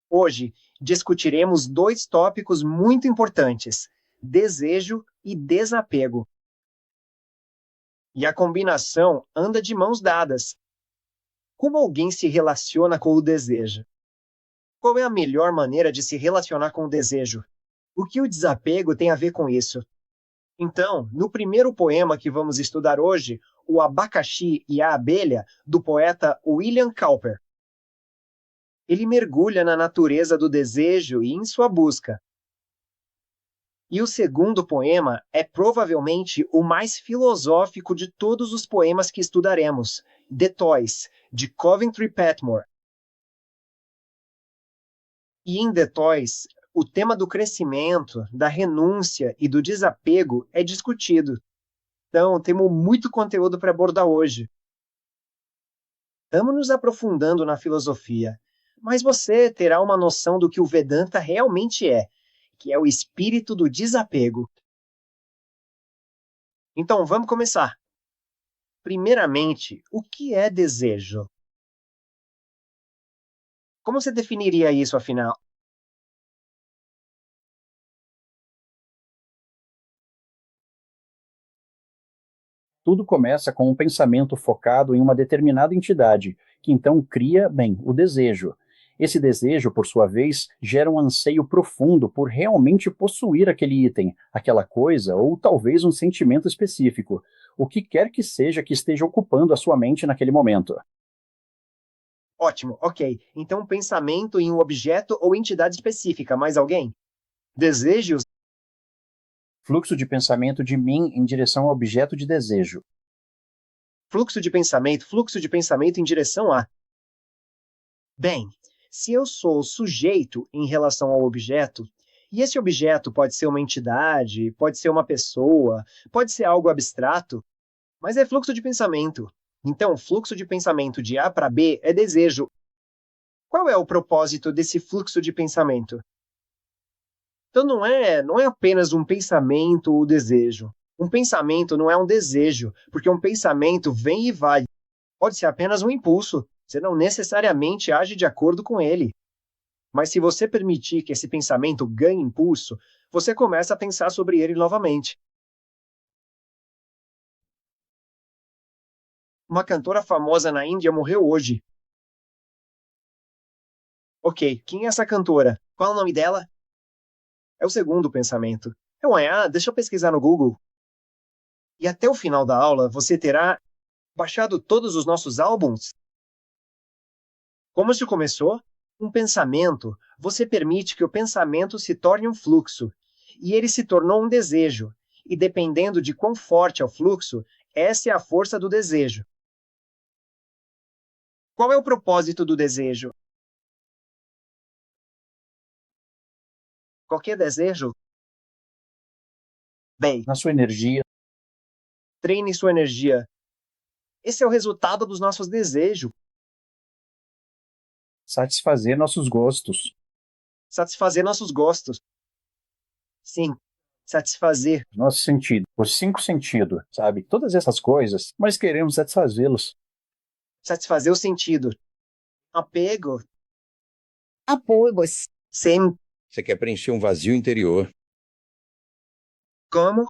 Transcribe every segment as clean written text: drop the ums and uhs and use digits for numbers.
Hoje discutiremos dois tópicos muito importantes: desejo e desapego. E a combinação anda de mãos dadas. Como alguém se relaciona com o desejo? Qual é a melhor maneira de se relacionar com o desejo? O que o desapego tem a ver com isso? Então, no primeiro poema que vamos estudar hoje, O Abacaxi e a Abelha, do poeta William Cowper. Ele mergulha na natureza do desejo e em sua busca. E o segundo poema é provavelmente o mais filosófico de todos os poemas que estudaremos, The Toys, de Coventry Patmore. E em The Toys, o tema do crescimento, da renúncia e do desapego é discutido. Então, temos muito conteúdo para abordar hoje. Estamos nos aprofundando na filosofia, mas você terá uma noção do que o Vedanta realmente é, que é o espírito do desapego. Então, vamos começar. Primeiramente, o que é desejo? Como você definiria isso, afinal? Tudo começa com um pensamento focado em uma determinada entidade, que então cria, bem, o desejo. Esse desejo, por sua vez, gera um anseio profundo por realmente possuir aquele item, aquela coisa, ou talvez um sentimento específico, o que quer que seja que esteja ocupando a sua mente naquele momento. Ótimo, ok. Então, pensamento em um objeto ou entidade específica. Mais alguém? Desejos? Fluxo de pensamento de mim em direção ao objeto de desejo. Fluxo de pensamento em direção a. Bem, se eu sou sujeito em relação ao objeto, e esse objeto pode ser uma entidade, pode ser uma pessoa, pode ser algo abstrato, mas é fluxo de pensamento. Então, fluxo de pensamento de A para B é desejo. Qual é o propósito desse fluxo de pensamento? Então não é apenas um pensamento ou desejo. Um pensamento não é um desejo, porque um pensamento vem e vai. Pode ser apenas um impulso. Você não necessariamente age de acordo com ele. Mas se você permitir que esse pensamento ganhe impulso, você começa a pensar sobre ele novamente. Uma cantora famosa na Índia morreu hoje. Ok, quem é essa cantora? Qual é o nome dela? É o segundo pensamento. Deixa eu pesquisar no Google. E até o final da aula você terá baixado todos os nossos álbuns. Como isso começou? Um pensamento. Você permite que o pensamento se torne um fluxo. E ele se tornou um desejo. E dependendo de quão forte é o fluxo, essa é a força do desejo. Qual é o propósito do desejo? Qualquer desejo? Bem, Na sua energia, treine sua energia. Esse é o resultado dos nossos desejos. satisfazer nossos gostos. Satisfazer nossos gostos. Sim, satisfazer. Nosso sentido, os cinco sentidos, sabe? Todas essas coisas, mas queremos satisfazê-los. Satisfazer o sentido. Apego. Apogos. Sem. Você quer preencher um vazio interior. Como?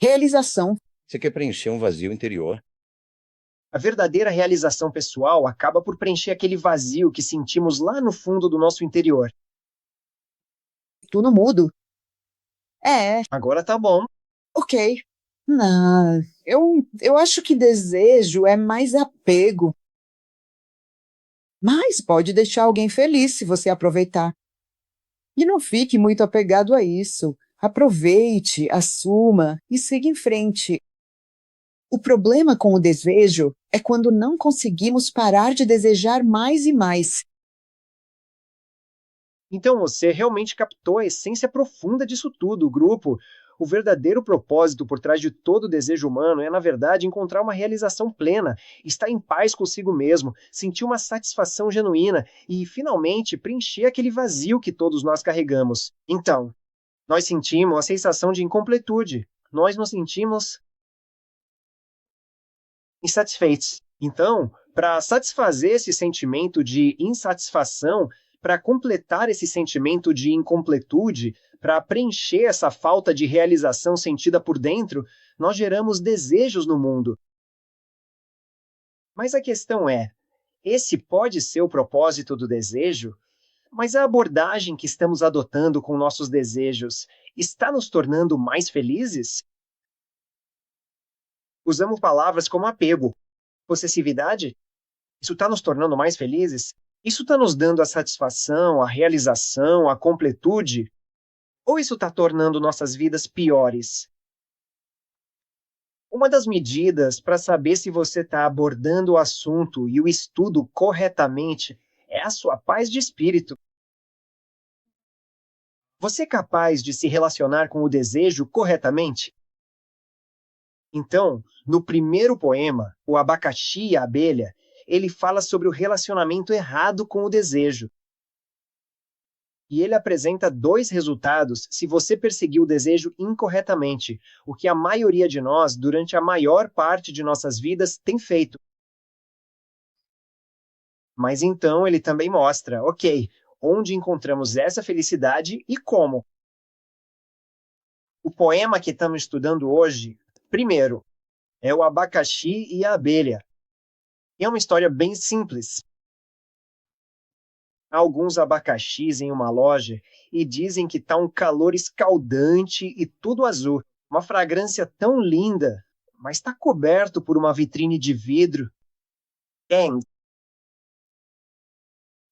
Realização. Você quer preencher um vazio interior. A verdadeira realização pessoal acaba por preencher aquele vazio que sentimos lá no fundo do nosso interior. Tudo mudo. É, Agora tá bom. ok. Não, eu acho que desejo é mais apego. Mas pode deixar alguém feliz se você aproveitar. E não fique muito apegado a isso. Aproveite, assuma e siga em frente. O problema com o desejo é quando não conseguimos parar de desejar mais e mais. Então você realmente captou a essência profunda disso tudo, o grupo. O verdadeiro propósito por trás de todo o desejo humano é, na verdade, encontrar uma realização plena, estar em paz consigo mesmo, sentir uma satisfação genuína e, finalmente, preencher aquele vazio que todos nós carregamos. Então, nós sentimos a sensação de incompletude. Nós nos sentimos insatisfeitos. Então, para satisfazer esse sentimento de insatisfação, para completar esse sentimento de incompletude, para preencher essa falta de realização sentida por dentro, nós geramos desejos no mundo. Mas a questão é, esse pode ser o propósito do desejo? Mas a abordagem que estamos adotando com nossos desejos está nos tornando mais felizes? Usamos palavras como apego, possessividade. Isso está nos tornando mais felizes? Isso está nos dando a satisfação, a realização, a completude? Ou isso está tornando nossas vidas piores? Uma das medidas para saber se você está abordando o assunto e o estudo corretamente é a sua paz de espírito. Você é capaz de se relacionar com o desejo corretamente? Então, no primeiro poema, O Abacaxi e a Abelha, ele fala sobre o relacionamento errado com o desejo. E ele apresenta 2 resultados se você perseguir o desejo incorretamente, o que a maioria de nós, durante a maior parte de nossas vidas, tem feito. Mas então ele também mostra, ok, onde encontramos essa felicidade e como. O poema que estamos estudando hoje, primeiro, é O Abacaxi e a Abelha. E é uma história bem simples. Há alguns abacaxis em uma loja e dizem que está um calor escaldante e tudo azul. Uma fragrância tão linda, mas está coberto por uma vitrine de vidro. Tem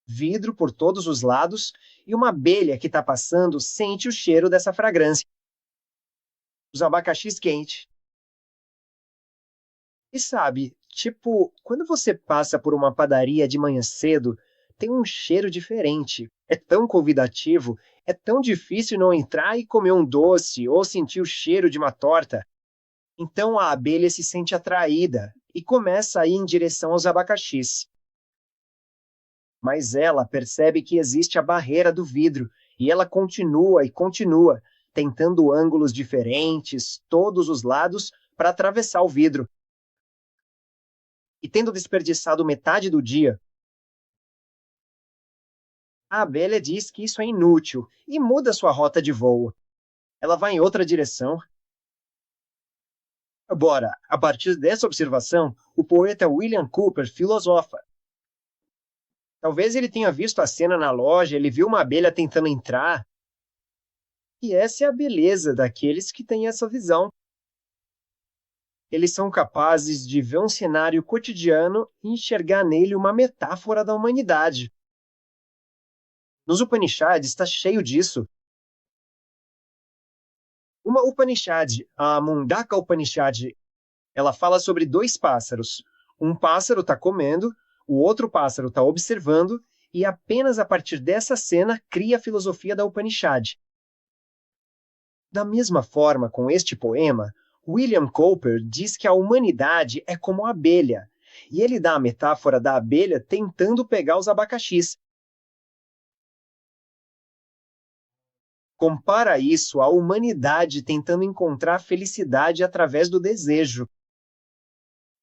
vidro por todos os lados e uma abelha que está passando sente o cheiro dessa fragrância. Os abacaxis quentes. E sabe, tipo, quando você passa por uma padaria de manhã cedo, tem um cheiro diferente. É tão convidativo, é tão difícil não entrar e comer um doce ou sentir o cheiro de uma torta. Então a abelha se sente atraída e começa a ir em direção aos abacaxis. Mas ela percebe que existe a barreira do vidro e ela continua e continua, tentando ângulos diferentes, todos os lados, para atravessar o vidro. E tendo desperdiçado metade do dia, a abelha diz que isso é inútil e muda sua rota de voo. Ela vai em outra direção. Agora, a partir dessa observação, o poeta William Cooper filosofa. Talvez ele tenha visto a cena na loja, ele viu uma abelha tentando entrar. E essa é a beleza daqueles que têm essa visão. Eles são capazes de ver um cenário cotidiano e enxergar nele uma metáfora da humanidade. Nos Upanishads está cheio disso. Uma Upanishad, a Mundaka Upanishad, ela fala sobre 2 pássaros. Um pássaro está comendo, o outro pássaro está observando, e apenas a partir dessa cena cria a filosofia da Upanishad. Da mesma forma, com este poema, William Cowper diz que a humanidade é como a abelha, e ele dá a metáfora da abelha tentando pegar os abacaxis. Compara isso à humanidade tentando encontrar felicidade através do desejo.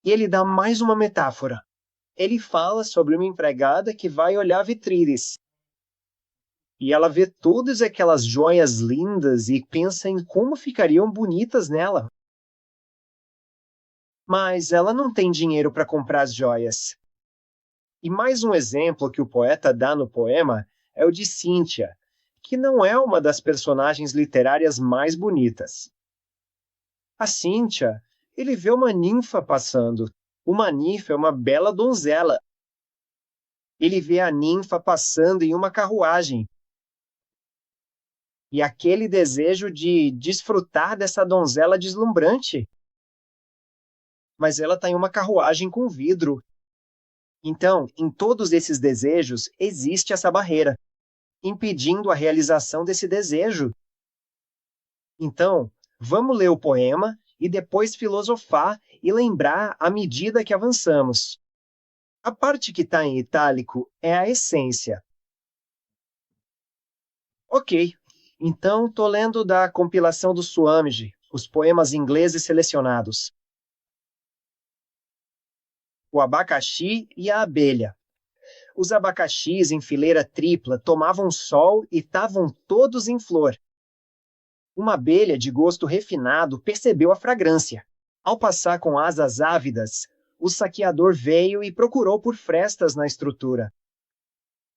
E ele dá mais uma metáfora. Ele fala sobre uma empregada que vai olhar vitrines. E ela vê todas aquelas joias lindas e pensa em como ficariam bonitas nela. Mas ela não tem dinheiro para comprar as joias. E mais um exemplo que o poeta dá no poema é o de Cíntia, que não é uma das personagens literárias mais bonitas. A Cíntia, ele vê uma ninfa passando. Uma ninfa é uma bela donzela. Ele vê a ninfa passando em uma carruagem. E aquele desejo de desfrutar dessa donzela deslumbrante. Mas ela está em uma carruagem com vidro. Então, em todos esses desejos, existe essa barreira, impedindo a realização desse desejo. Então, vamos ler o poema e depois filosofar e lembrar à medida que avançamos. A parte que está em itálico é a essência. Ok, então estou lendo da compilação do Swamiji, os poemas ingleses selecionados. o abacaxi e a abelha. Os abacaxis em fileira tripla tomavam sol e estavam todos em flor. Uma abelha de gosto refinado percebeu a fragrância. Ao passar com asas ávidas, o saqueador veio e procurou por frestas na estrutura.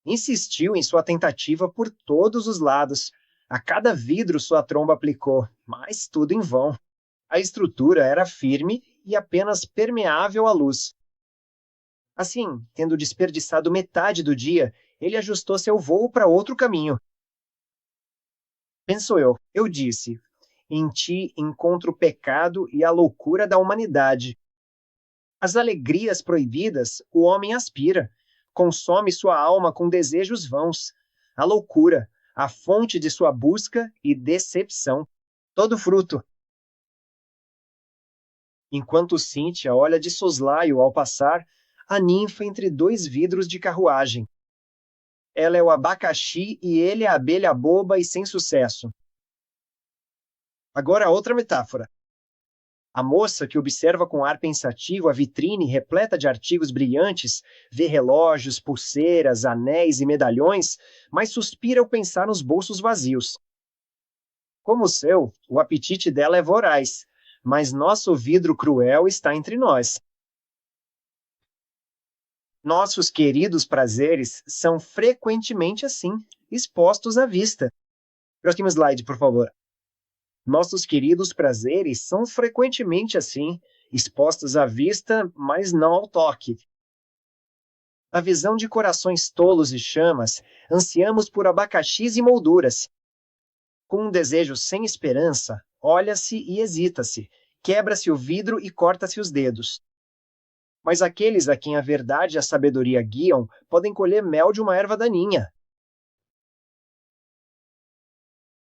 Insistiu em sua tentativa por todos os lados. A cada vidro sua tromba aplicou, mas tudo em vão. A estrutura era firme e apenas permeável à luz. Assim, tendo desperdiçado metade do dia, ele ajustou seu voo para outro caminho. Penso eu disse, em ti encontro o pecado e a loucura da humanidade. As alegrias proibidas o homem aspira, consome sua alma com desejos vãos. A loucura, a fonte de sua busca e decepção. Todo fruto. Enquanto Cíntia olha de soslaio ao passar, a ninfa entre dois vidros de carruagem. Ela é o abacaxi e ele é a abelha boba e sem sucesso. Agora outra metáfora. A moça que observa com ar pensativo a vitrine repleta de artigos brilhantes, vê relógios, pulseiras, anéis e medalhões, mas suspira ao pensar nos bolsos vazios. Como o seu, o apetite dela é voraz, mas nosso vidro cruel está entre nós. Nossos queridos prazeres são frequentemente assim, expostos à vista. Próximo slide, por favor. Nossos queridos prazeres são frequentemente assim, expostos à vista, mas não ao toque. A visão de corações tolos e chamas, ansiamos por abacaxis e molduras. Com um desejo sem esperança, olha-se e hesita-se, quebra-se o vidro e corta-se os dedos. Mas aqueles a quem a verdade e a sabedoria guiam podem colher mel de uma erva daninha.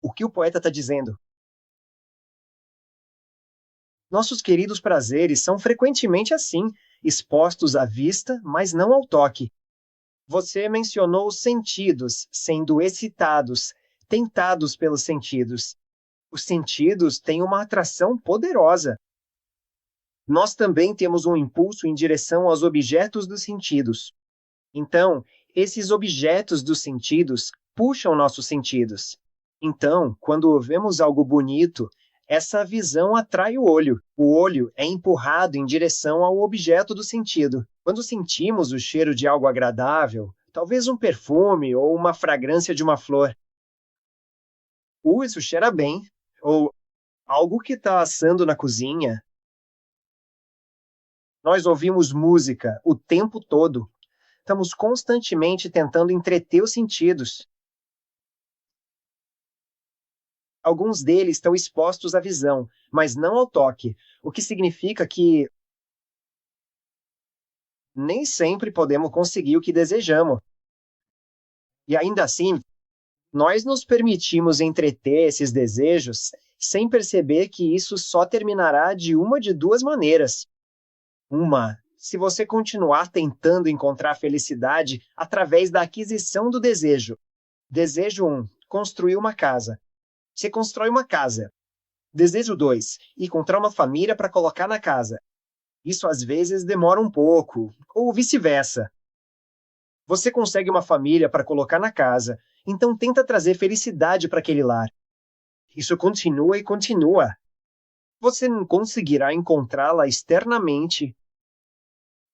O que o poeta está dizendo? Nossos queridos prazeres são frequentemente assim, expostos à vista, mas não ao toque. Você mencionou os sentidos, sendo excitados, tentados pelos sentidos. Os sentidos têm uma atração poderosa. Nós também temos um impulso em direção aos objetos dos sentidos. Então, esses objetos dos sentidos puxam nossos sentidos. Então, quando vemos algo bonito, essa visão atrai o olho. O olho é empurrado em direção ao objeto do sentido. Quando sentimos o cheiro de algo agradável, talvez um perfume ou uma fragrância de uma flor. Isso cheira bem. Ou algo que está assando na cozinha. Nós ouvimos música o tempo todo. Estamos constantemente tentando entreter os sentidos. Alguns deles estão expostos à visão, mas não ao toque, o que significa que nem sempre podemos conseguir o que desejamos. E ainda assim, nós nos permitimos entreter esses desejos sem perceber que isso só terminará de uma de duas maneiras. Se você continuar tentando encontrar felicidade através da aquisição do desejo. Desejo 1, construir uma casa. Você constrói uma casa. Desejo 2, encontrar uma família para colocar na casa. Isso às vezes demora um pouco, ou vice-versa. Você consegue uma família para colocar na casa, então tenta trazer felicidade para aquele lar. Isso continua e continua. Você não conseguirá encontrá-la externamente.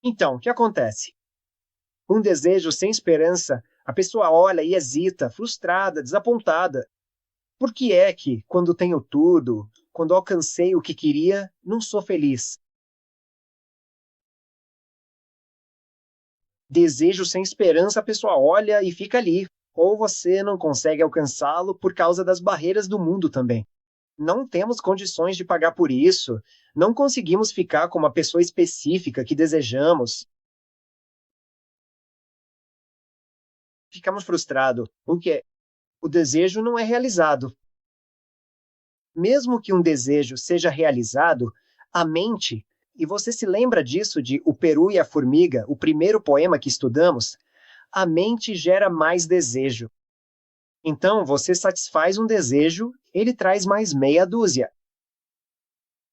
Então, o que acontece? Um desejo sem esperança, a pessoa olha e hesita, frustrada, desapontada. Por que é que, quando tenho tudo, quando alcancei o que queria, não sou feliz? Desejo sem esperança, a pessoa olha e fica ali. Ou você não consegue alcançá-lo por causa das barreiras do mundo também. Não temos condições de pagar por isso. Não conseguimos ficar com uma pessoa específica que desejamos. Ficamos frustrados. O que é? O desejo não é realizado. Mesmo que um desejo seja realizado, a mente, e você se lembra disso de O Peru e a Formiga, o primeiro poema que estudamos, a mente gera mais desejo. Então, você satisfaz um desejo, ele traz mais meia dúzia.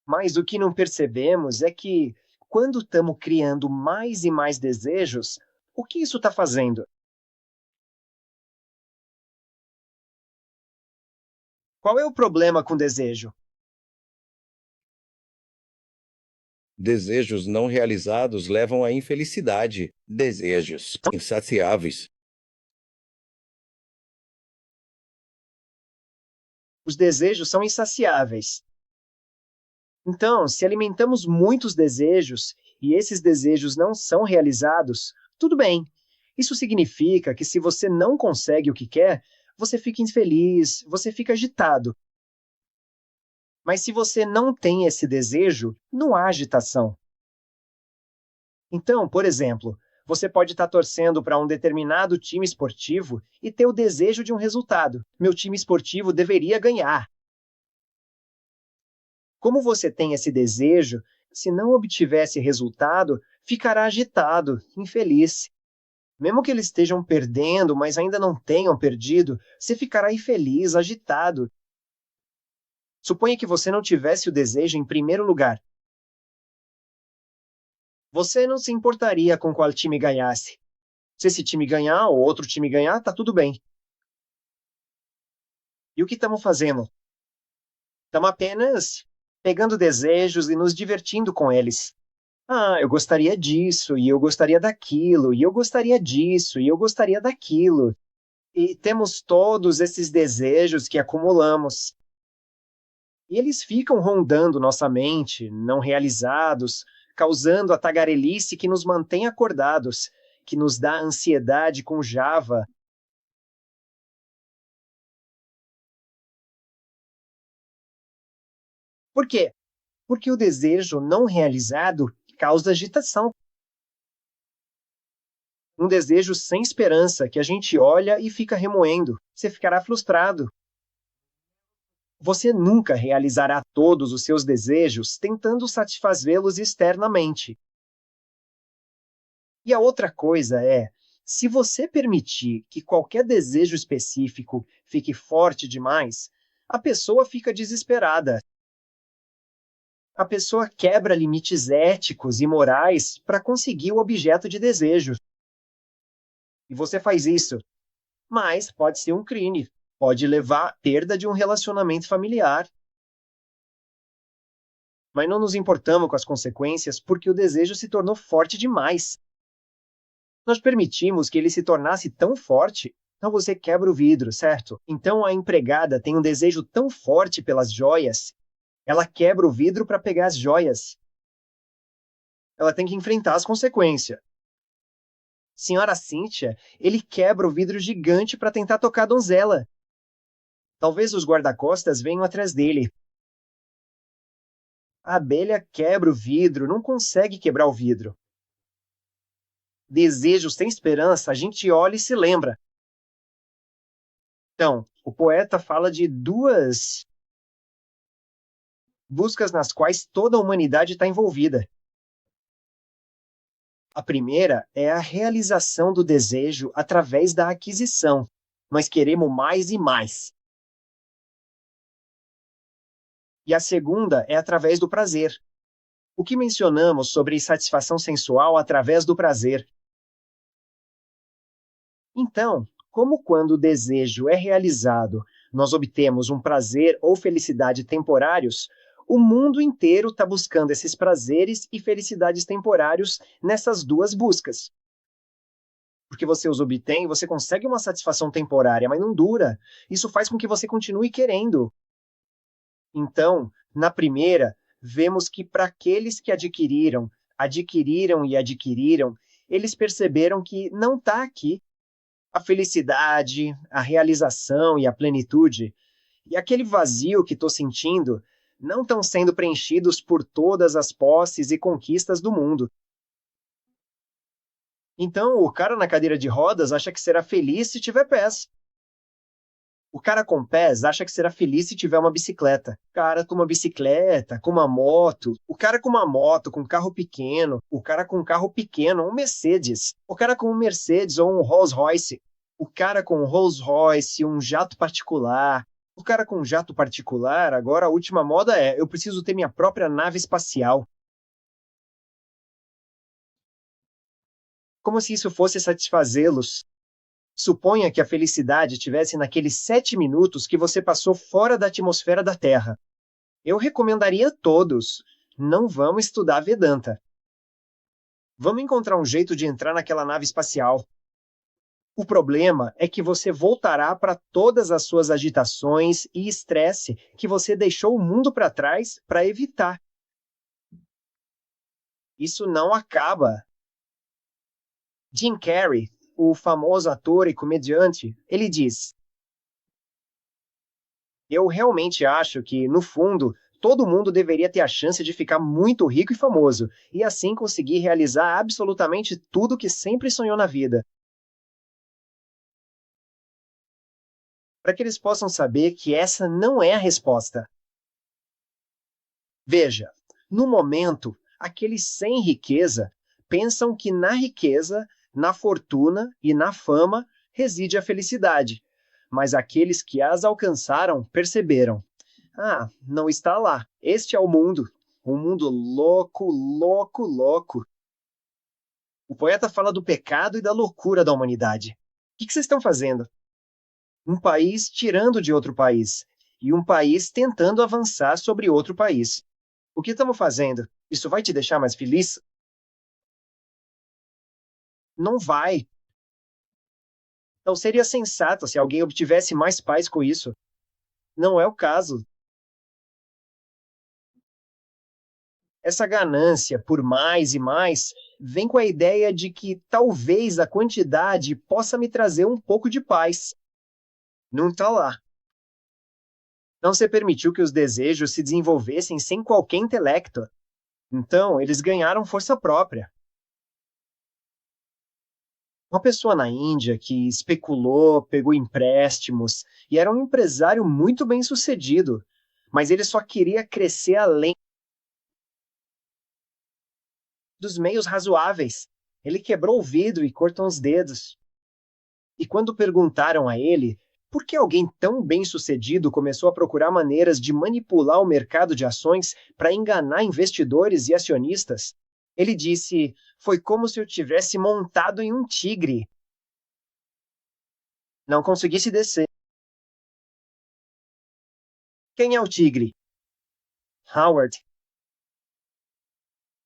Mas o que não percebemos é que, quando estamos criando mais e mais desejos, o que isso está fazendo? Qual é o problema com desejo? Desejos não realizados levam à infelicidade. Desejos insaciáveis. Os desejos são insaciáveis. Então, se alimentamos muitos desejos e esses desejos não são realizados, tudo bem. Isso significa que se você não consegue o que quer, você fica infeliz, você fica agitado. Mas se você não tem esse desejo, não há agitação. Então, por exemplo, você pode estar torcendo para um determinado time esportivo e ter o desejo de um resultado. Meu time esportivo deveria ganhar. Como você tem esse desejo, se não obtiver esse resultado, ficará agitado, infeliz. Mesmo que eles estejam perdendo, mas ainda não tenham perdido, você ficará infeliz, agitado. Suponha que você não tivesse o desejo em primeiro lugar. Você não se importaria com qual time ganhasse. Se esse time ganhar ou outro time ganhar, tá tudo bem. E o que estamos fazendo? Estamos apenas pegando desejos e nos divertindo com eles. Ah, eu gostaria disso, e eu gostaria daquilo, e eu gostaria disso, e eu gostaria daquilo. E temos todos esses desejos que acumulamos. E eles ficam rondando nossa mente, não realizados, causando a tagarelice que nos mantém acordados, que nos dá ansiedade com Java. Por quê? Porque o desejo não realizado causa agitação. Um desejo sem esperança que a gente olha e fica remoendo. Você ficará frustrado. Você nunca realizará todos os seus desejos tentando satisfazê-los externamente. E a outra coisa é, se você permitir que qualquer desejo específico fique forte demais, a pessoa fica desesperada. A pessoa quebra limites éticos e morais para conseguir o objeto de desejo. E você faz isso. Mas pode ser um crime. Pode levar à perda de um relacionamento familiar. Mas não nos importamos com as consequências porque o desejo se tornou forte demais. Nós permitimos que ele se tornasse tão forte. Então você quebra o vidro, certo? Então a empregada tem um desejo tão forte pelas joias, ela quebra o vidro para pegar as joias. Ela tem que enfrentar as consequências. Senhora Cíntia, ele quebra o vidro gigante para tentar tocar a donzela. Talvez os guarda-costas venham atrás dele. A abelha quebra o vidro, não consegue quebrar o vidro. Desejo sem esperança, a gente olha e se lembra. Então, o poeta fala de duas buscas nas quais toda a humanidade está envolvida. A primeira é a realização do desejo através da aquisição. Nós queremos mais e mais. E a segunda é através do prazer. O que mencionamos sobre satisfação sensual através do prazer? Então, como quando o desejo é realizado, nós obtemos um prazer ou felicidade temporários, o mundo inteiro está buscando esses prazeres e felicidades temporários nessas duas buscas. Porque você os obtém, você consegue uma satisfação temporária, mas não dura. Isso faz com que você continue querendo. Então, na primeira, vemos que para aqueles que adquiriram, eles perceberam que não está aqui a felicidade, a realização e a plenitude. E aquele vazio que estou sentindo não estão sendo preenchidos por todas as posses e conquistas do mundo. Então, o cara na cadeira de rodas acha que será feliz se tiver pés. O cara com pés acha que será feliz se tiver uma bicicleta. O cara com uma bicicleta, com uma moto. O cara com uma moto, com um carro pequeno. O cara com um carro pequeno, um Mercedes. O cara com um Mercedes ou um Rolls Royce. O cara com um Rolls Royce, um jato particular. O cara com um jato particular, agora a última moda é: eu preciso ter minha própria nave espacial. como se isso fosse satisfazê-los. Suponha que a felicidade estivesse naqueles 7 minutos que você passou fora da atmosfera da Terra. Eu recomendaria a todos: não vamos estudar Vedanta. Vamos encontrar um jeito de entrar naquela nave espacial. O problema é que você voltará para todas as suas agitações e estresse que você deixou o mundo para trás para evitar. Isso não acaba. Jim Carrey, o famoso ator e comediante, ele diz: eu realmente acho que, no fundo, todo mundo deveria ter a chance de ficar muito rico e famoso, e assim conseguir realizar absolutamente tudo que sempre sonhou na vida. Para que eles possam saber que essa não é a resposta. Veja, no momento, aqueles sem riqueza pensam que na riqueza, na fortuna e na fama reside a felicidade. Mas aqueles que as alcançaram perceberam: ah, não está lá. Este é o mundo. Um mundo louco, louco, louco. O poeta fala do pecado e da loucura da humanidade. O que vocês estão fazendo? Um país tirando de outro país, e um país tentando avançar sobre outro país. O que estamos fazendo? Isso vai te deixar mais feliz? Não vai. Não seria sensato se alguém obtivesse mais paz com isso. Não é o caso. Essa ganância por mais e mais vem com a ideia de que talvez a quantidade possa me trazer um pouco de paz. Não está lá. Não se permitiu que os desejos se desenvolvessem sem qualquer intelecto. Então, eles ganharam força própria. Uma pessoa na Índia que especulou, pegou empréstimos e era um empresário muito bem-sucedido, mas ele só queria crescer além dos meios razoáveis. Ele quebrou o vidro e cortou os dedos. E quando perguntaram a ele por que alguém tão bem-sucedido começou a procurar maneiras de manipular o mercado de ações para enganar investidores e acionistas, ele disse: foi como se eu tivesse montado em um tigre. Não conseguisse descer. Quem é o tigre? Howard.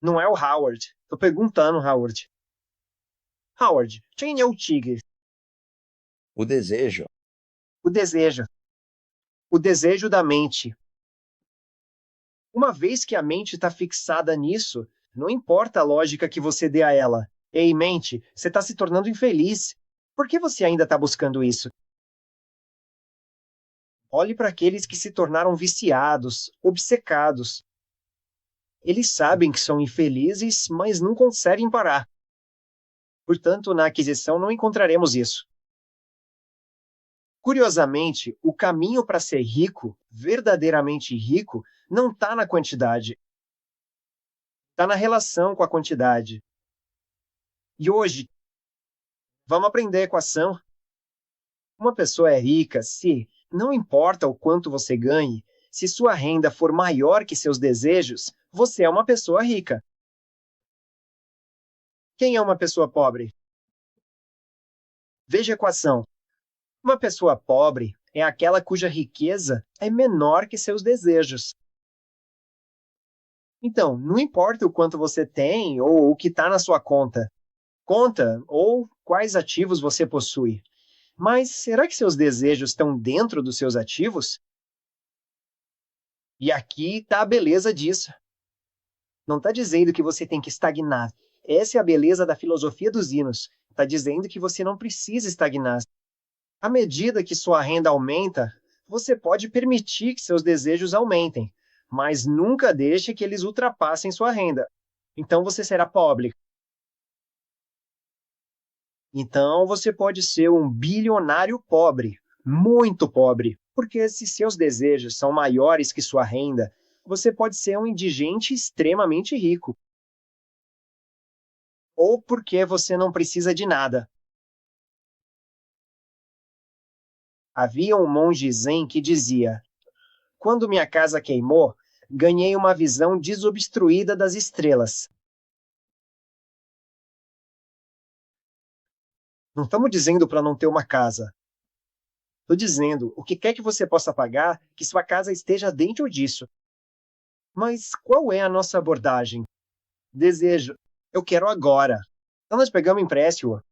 Não é o Howard. Tô perguntando, Howard. Howard, quem é o tigre? O desejo. O desejo. O desejo da mente. Uma vez que a mente está fixada nisso, não importa a lógica que você dê a ela. Ei, mente, você está se tornando infeliz. Por que você ainda está buscando isso? Olhe para aqueles que se tornaram viciados, obcecados. Eles sabem que são infelizes, mas não conseguem parar. Portanto, na aquisição não encontraremos isso. Curiosamente, o caminho para ser rico, verdadeiramente rico, não está na quantidade. Está na relação com a quantidade. E hoje, vamos aprender a equação. Uma pessoa é rica se, não importa o quanto você ganhe, se sua renda for maior que seus desejos, você é uma pessoa rica. Quem é uma pessoa pobre? Veja a equação. Uma pessoa pobre é aquela cuja riqueza é menor que seus desejos. Então, não importa o quanto você tem ou o que está na sua conta. Conta ou quais ativos você possui. Mas será que seus desejos estão dentro dos seus ativos? E aqui está a beleza disso. Não está dizendo que você tem que estagnar. Essa é a beleza da filosofia dos hinos. Está dizendo que você não precisa estagnar. À medida que sua renda aumenta, você pode permitir que seus desejos aumentem, mas nunca deixe que eles ultrapassem sua renda. Então você será pobre. Então você pode ser um bilionário pobre, muito pobre, porque se seus desejos são maiores que sua renda, você pode ser um indigente extremamente rico. Ou porque você não precisa de nada. Havia um monge zen que dizia: quando minha casa queimou, ganhei uma visão desobstruída das estrelas. Não estamos dizendo para não ter uma casa. Estou dizendo o que quer que você possa pagar, que sua casa esteja dentro disso. Mas qual é a nossa abordagem? Desejo. Eu quero agora. Então nós pegamos empréstimo.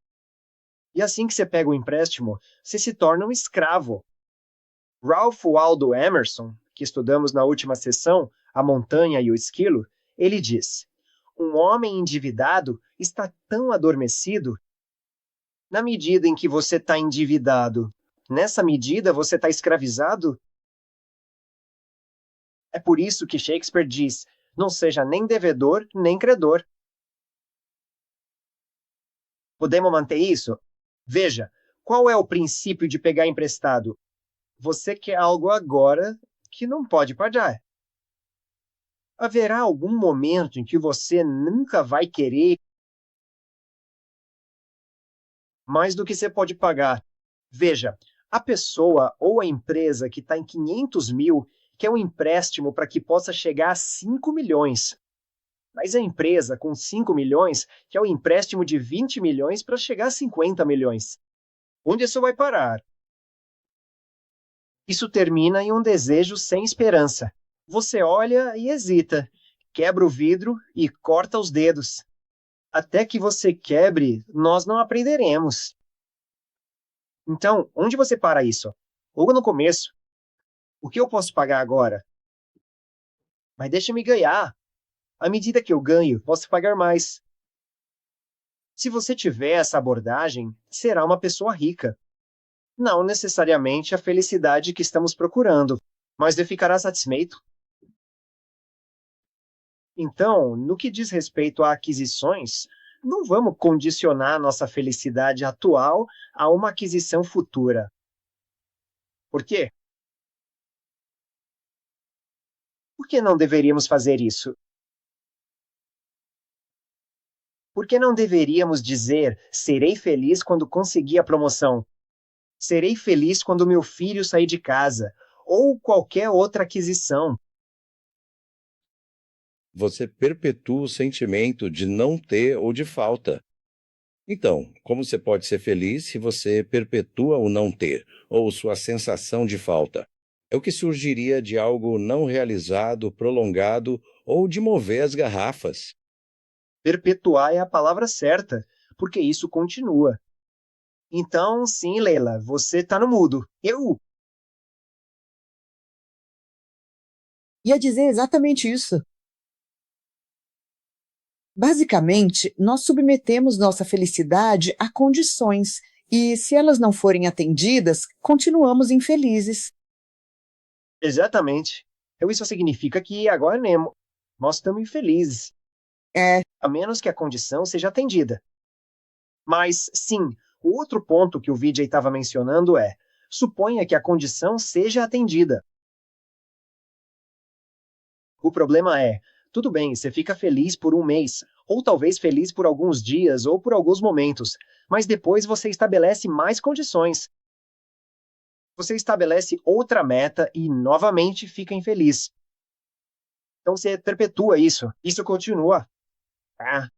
E assim que você pega o empréstimo, você se torna um escravo. Ralph Waldo Emerson, que estudamos na última sessão, A Montanha e o Esquilo, ele diz: um homem endividado está tão adormecido. Na medida em que você está endividado, nessa medida você está escravizado. É por isso que Shakespeare diz: não seja nem devedor, nem credor. Podemos manter isso? Veja, qual é o princípio de pegar emprestado? Você quer algo agora que não pode pagar. Haverá algum momento em que você nunca vai querer mais do que você pode pagar. Veja, a pessoa ou a empresa que está em 500 mil quer um empréstimo para que possa chegar a 5 milhões. Mas a empresa com 5 milhões quer um empréstimo de 20 milhões para chegar a 50 milhões. Onde isso vai parar? Isso termina em um desejo sem esperança. Você olha e hesita, quebra o vidro e corta os dedos. Até que você quebre, nós não aprenderemos. Então, onde você para isso? Logo no começo. O que eu posso pagar agora? Mas deixa-me ganhar. À medida que eu ganho, posso pagar mais. Se você tiver essa abordagem, será uma pessoa rica. Não necessariamente a felicidade que estamos procurando, mas de ficará satisfeito. Então, no que diz respeito a aquisições, não vamos condicionar nossa felicidade atual a uma aquisição futura. Por quê? Por que não deveríamos fazer isso? Por que não deveríamos dizer: serei feliz quando conseguir a promoção? Serei feliz quando meu filho sair de casa, ou qualquer outra aquisição. Você perpetua o sentimento de não ter ou de falta. Então, como você pode ser feliz se você perpetua o não ter, ou sua sensação de falta? É o que surgiria de algo não realizado, prolongado, ou de mover as garrafas. Perpetuar é a palavra certa, porque isso continua. Então, sim, Leila, você está no mudo. Eu? Ia dizer exatamente isso. Basicamente, nós submetemos nossa felicidade a condições e, se elas não forem atendidas, continuamos infelizes. Exatamente. Então isso significa que agora mesmo nós estamos infelizes, É, a menos que a condição seja atendida. Mas, sim, o outro ponto que o Vijay estava mencionando é: suponha que a condição seja atendida. O problema é, tudo bem, você fica feliz por um mês, ou talvez feliz por alguns dias ou por alguns momentos, mas depois você estabelece mais condições. Você estabelece outra meta e novamente fica infeliz. Então você perpetua isso. Isso continua. Ah,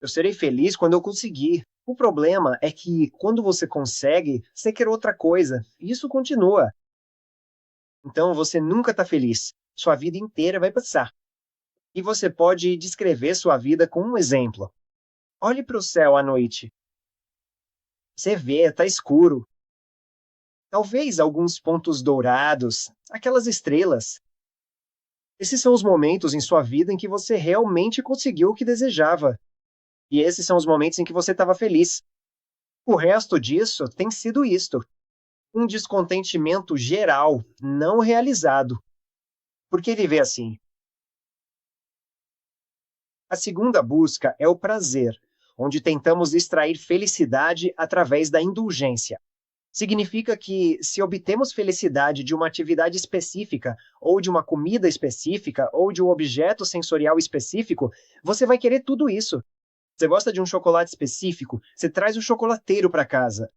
eu serei feliz quando eu conseguir. O problema é que quando você consegue, você quer outra coisa. Isso continua. Então você nunca está feliz. Sua vida inteira vai passar. E você pode descrever sua vida com um exemplo. Olhe para o céu à noite. Você vê, está escuro. Talvez alguns pontos dourados, aquelas estrelas. Esses são os momentos em sua vida em que você realmente conseguiu o que desejava. E esses são os momentos em que você estava feliz. O resto disso tem sido isto: um descontentimento geral, não realizado. Por que viver assim? A segunda busca é o prazer, onde tentamos extrair felicidade através da indulgência. Significa que, se obtemos felicidade de uma atividade específica, ou de uma comida específica, ou de um objeto sensorial específico, você vai querer tudo isso. Você gosta de um chocolate específico, você traz o chocolateiro para casa.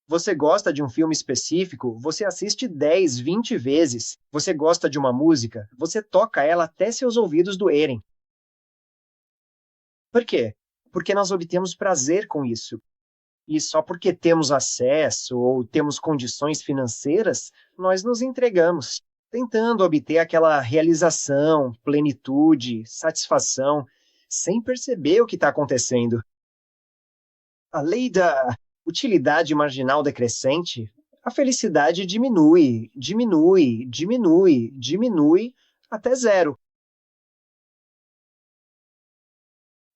Você gosta de um filme específico, você assiste 10, 20 vezes. Você gosta de uma música, você toca ela até seus ouvidos doerem. Por quê? porque nós obtemos prazer com isso. E só porque temos acesso ou temos condições financeiras, nós nos entregamos, tentando obter aquela realização, plenitude, satisfação, sem perceber o que está acontecendo. A lei da utilidade marginal decrescente, a felicidade diminui, diminui, diminui, diminui até zero.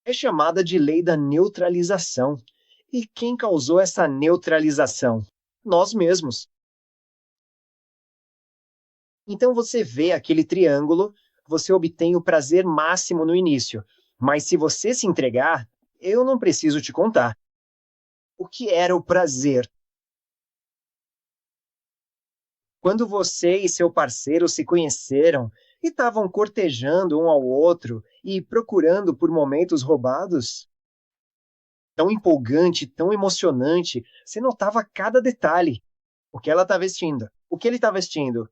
É chamada de lei da neutralização. E quem causou essa neutralização? Nós mesmos. Então você vê aquele triângulo, você obtém o prazer máximo no início. Mas se você se entregar, eu não preciso te contar. O que era o prazer? Quando você e seu parceiro se conheceram e estavam cortejando um ao outro e procurando por momentos roubados, tão empolgante, tão emocionante, você notava cada detalhe. O que ela está vestindo, o que ele está vestindo,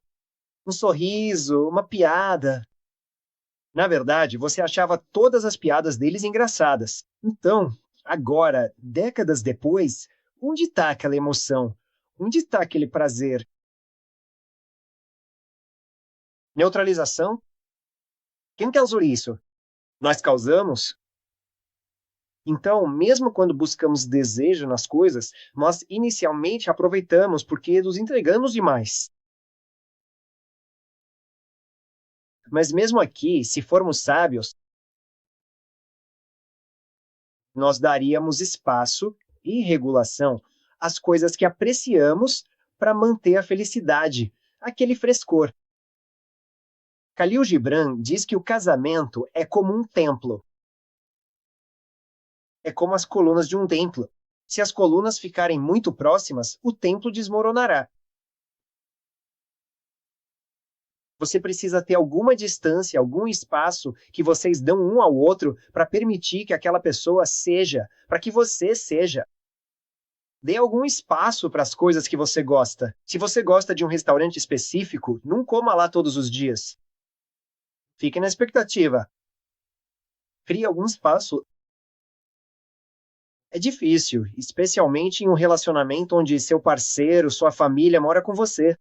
um sorriso, uma piada. Na verdade, você achava todas as piadas deles engraçadas. Então, agora, décadas depois, onde está aquela emoção? Onde está aquele prazer? Neutralização? Quem causou isso? Nós causamos? Então, mesmo quando buscamos desejo nas coisas, nós inicialmente aproveitamos porque nos entregamos demais. Mas mesmo aqui, se formos sábios, nós daríamos espaço e regulação às coisas que apreciamos para manter a felicidade, aquele frescor. Khalil Gibran diz que o casamento é como um templo. É como as colunas de um templo. Se as colunas ficarem muito próximas, o templo desmoronará. Você precisa ter alguma distância, algum espaço que vocês dão um ao outro para permitir que aquela pessoa seja, para que você seja. Dê algum espaço para as coisas que você gosta. Se você gosta de um restaurante específico, não coma lá todos os dias. Fique na expectativa. Crie algum espaço. É difícil, especialmente em um relacionamento onde seu parceiro, sua família mora com você.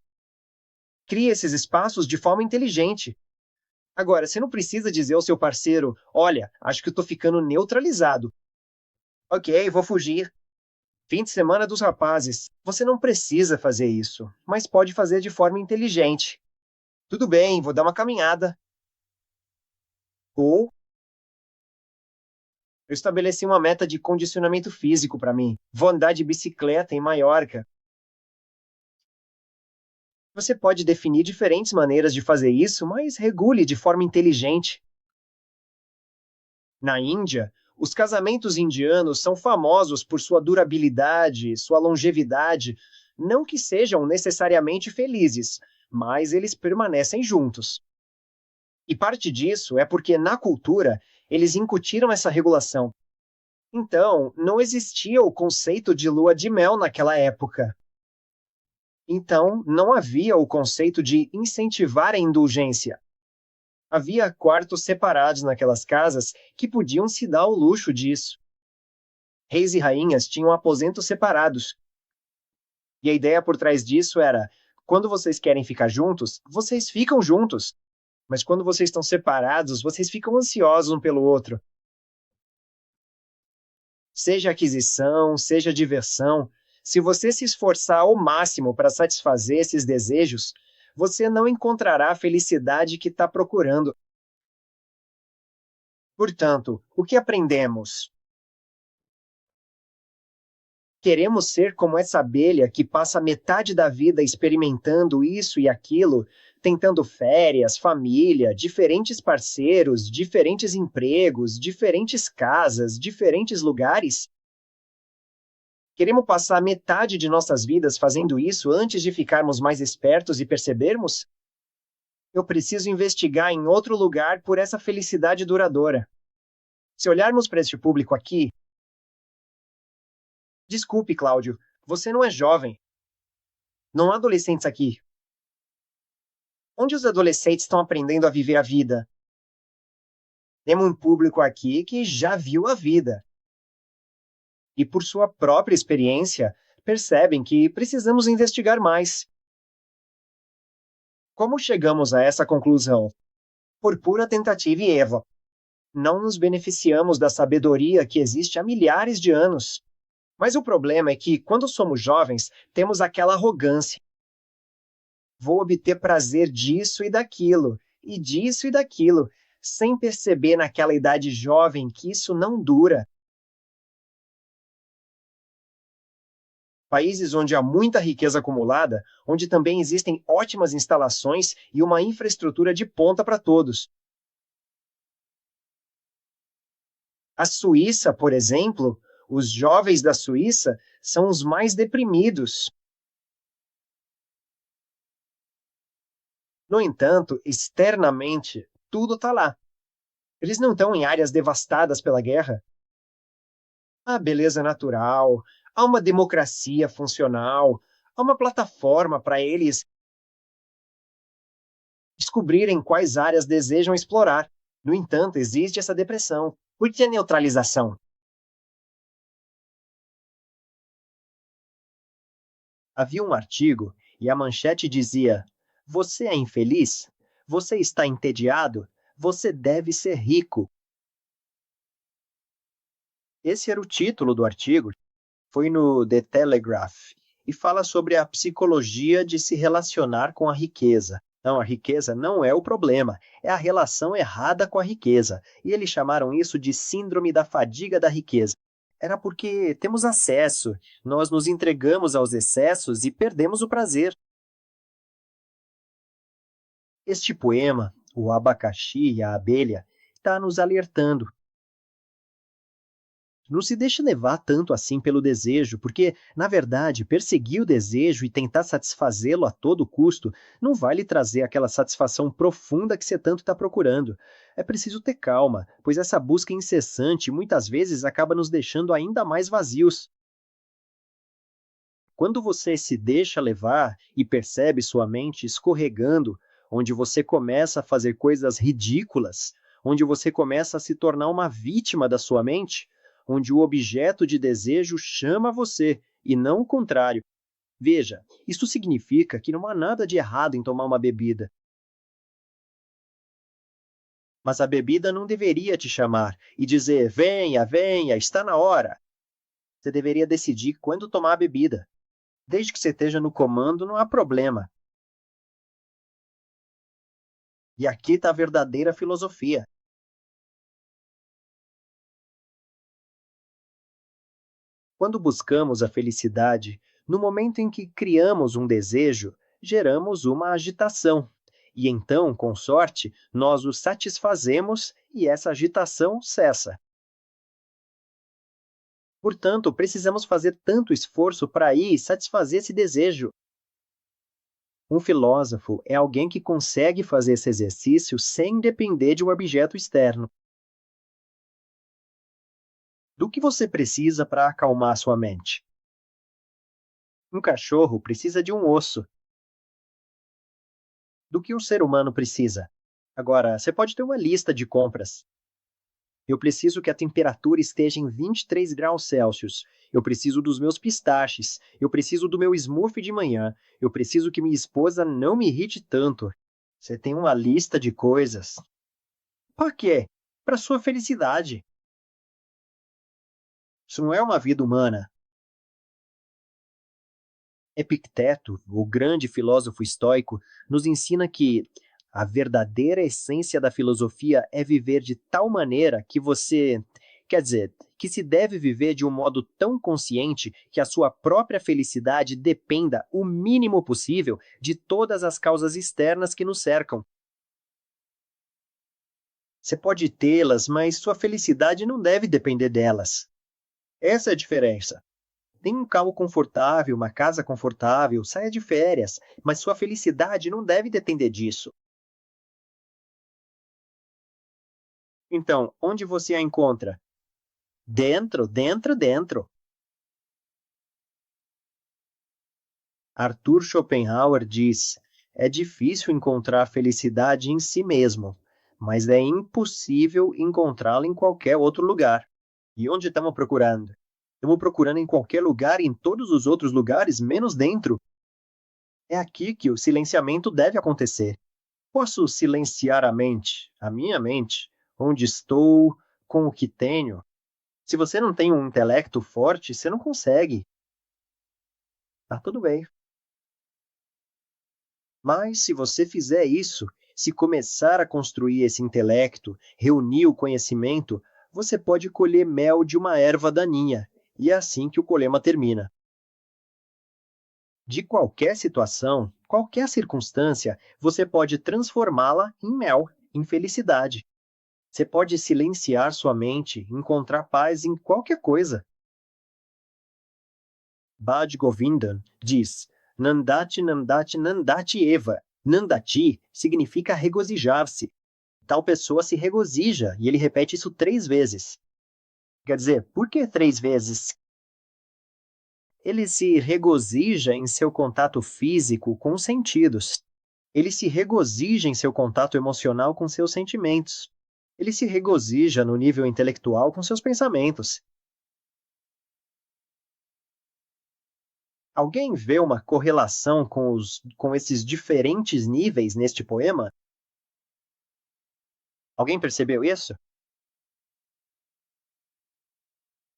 Crie esses espaços de forma inteligente. Agora, você não precisa dizer ao seu parceiro, olha, acho que eu estou ficando neutralizado. Ok, vou fugir. Fim de semana dos rapazes. Você não precisa fazer isso, mas pode fazer de forma inteligente. Tudo bem, vou dar uma caminhada. Ou eu estabeleci uma meta de condicionamento físico para mim. Vou andar de bicicleta em Maiorca. Você pode definir diferentes maneiras de fazer isso, mas regule de forma inteligente. Na Índia, os casamentos indianos são famosos por sua durabilidade, sua longevidade. Não que sejam necessariamente felizes, mas eles permanecem juntos. E parte disso é porque, na cultura, eles incutiram essa regulação. Então, não existia o conceito de lua de mel naquela época. Então, não havia o conceito de incentivar a indulgência. Havia quartos separados naquelas casas que podiam se dar o luxo disso. Reis e rainhas tinham aposentos separados. E a ideia por trás disso era, quando vocês querem ficar juntos, vocês ficam juntos. Mas quando vocês estão separados, vocês ficam ansiosos um pelo outro. Seja aquisição, seja diversão, se você se esforçar ao máximo para satisfazer esses desejos, você não encontrará a felicidade que está procurando. Portanto, o que aprendemos? Queremos ser como essa abelha que passa metade da vida experimentando isso e aquilo, tentando férias, família, diferentes parceiros, diferentes empregos, diferentes casas, diferentes lugares? Queremos passar metade de nossas vidas fazendo isso antes de ficarmos mais espertos e percebermos? Eu preciso investigar em outro lugar por essa felicidade duradoura. Se olharmos para este público aqui, desculpe, Cláudio, você não é jovem. Não há adolescentes aqui. Onde os adolescentes estão aprendendo a viver a vida? Temos um público aqui que já viu a vida. e, por sua própria experiência, percebem que precisamos investigar mais. Como chegamos a essa conclusão? Por pura tentativa e erro. Não nos beneficiamos da sabedoria que existe há milhares de anos. Mas o problema é que, quando somos jovens, temos aquela arrogância. Vou obter prazer disso e disso e daquilo, sem perceber naquela idade jovem que isso não dura. Países onde há muita riqueza acumulada, onde também existem ótimas instalações e uma infraestrutura de ponta para todos. A Suíça, por exemplo, os jovens da Suíça são os mais deprimidos. No entanto, externamente, tudo está lá. Eles não estão em áreas devastadas pela guerra. Há beleza natural, há uma democracia funcional, há uma plataforma para eles descobrirem quais áreas desejam explorar. No entanto, existe essa depressão. Por que a neutralização? Havia um artigo e a manchete dizia: você é infeliz? Você está entediado? Você deve ser rico. Esse era o título do artigo. Foi no The Telegraph e fala sobre a psicologia de se relacionar com a riqueza. Não, a riqueza não é o problema, é a relação errada com a riqueza. E eles chamaram isso de síndrome da fadiga da riqueza. Era porque temos acesso, nós nos entregamos aos excessos e perdemos o prazer. Este poema, O Abacaxi e a Abelha, está nos alertando. Não se deixe levar tanto assim pelo desejo, porque, na verdade, perseguir o desejo e tentar satisfazê-lo a todo custo não vai lhe trazer aquela satisfação profunda que você tanto está procurando. É preciso ter calma, pois essa busca incessante muitas vezes acaba nos deixando ainda mais vazios. Quando você se deixa levar e percebe sua mente escorregando, onde você começa a fazer coisas ridículas, onde você começa a se tornar uma vítima da sua mente, onde o objeto de desejo chama você, e não o contrário. Veja, isso significa que não há nada de errado em tomar uma bebida. Mas a bebida não deveria te chamar e dizer: venha, venha, está na hora. Você deveria decidir quando tomar a bebida. Desde que você esteja no comando, não há problema. E aqui está a verdadeira filosofia. Quando buscamos a felicidade, no momento em que criamos um desejo, geramos uma agitação. E então, com sorte, nós o satisfazemos e essa agitação cessa. Portanto, precisamos fazer tanto esforço para ir satisfazer esse desejo. Um filósofo é alguém que consegue fazer esse exercício sem depender de um objeto externo. Do que você precisa para acalmar sua mente? Um cachorro precisa de um osso. Do que um ser humano precisa? Agora, você pode ter uma lista de compras. Eu preciso que a temperatura esteja em 23 graus Celsius. Eu preciso dos meus pistaches. Eu preciso do meu smoothie de manhã. Eu preciso que minha esposa não me irrite tanto. Você tem uma lista de coisas. Para quê? Para sua felicidade. Isso não é uma vida humana. Epicteto, o grande filósofo estoico, nos ensina que a verdadeira essência da filosofia é viver de tal maneira que que se deve viver de um modo tão consciente que a sua própria felicidade dependa o mínimo possível de todas as causas externas que nos cercam. Você pode tê-las, mas sua felicidade não deve depender delas. Essa é a diferença. Tenha um carro confortável, uma casa confortável, saia de férias, mas sua felicidade não deve depender disso. Então, onde você a encontra? Dentro, dentro, dentro. Arthur Schopenhauer diz: é difícil encontrar a felicidade em si mesmo, mas é impossível encontrá-la em qualquer outro lugar. E onde estamos procurando? Estamos procurando em qualquer lugar e em todos os outros lugares, menos dentro. É aqui que o silenciamento deve acontecer. Posso silenciar a minha mente, onde estou, com o que tenho. Se você não tem um intelecto forte, você não consegue. Tá tudo bem. Mas se você fizer isso, se começar a construir esse intelecto, reunir o conhecimento, você pode colher mel de uma erva daninha. E é assim que o colema termina. De qualquer situação, qualquer circunstância, você pode transformá-la em mel, em felicidade. Você pode silenciar sua mente, encontrar paz em qualquer coisa. Bhaj Govindan diz: Nandati, Nandati, Nandati Eva. Nandati significa regozijar-se. Tal pessoa se regozija, e ele repete isso 3 vezes. Quer dizer, por que 3 vezes? Ele se regozija em seu contato físico com os sentidos. Ele se regozija em seu contato emocional com seus sentimentos. Ele se regozija no nível intelectual com seus pensamentos. Alguém vê uma correlação com esses diferentes níveis neste poema? Alguém percebeu isso?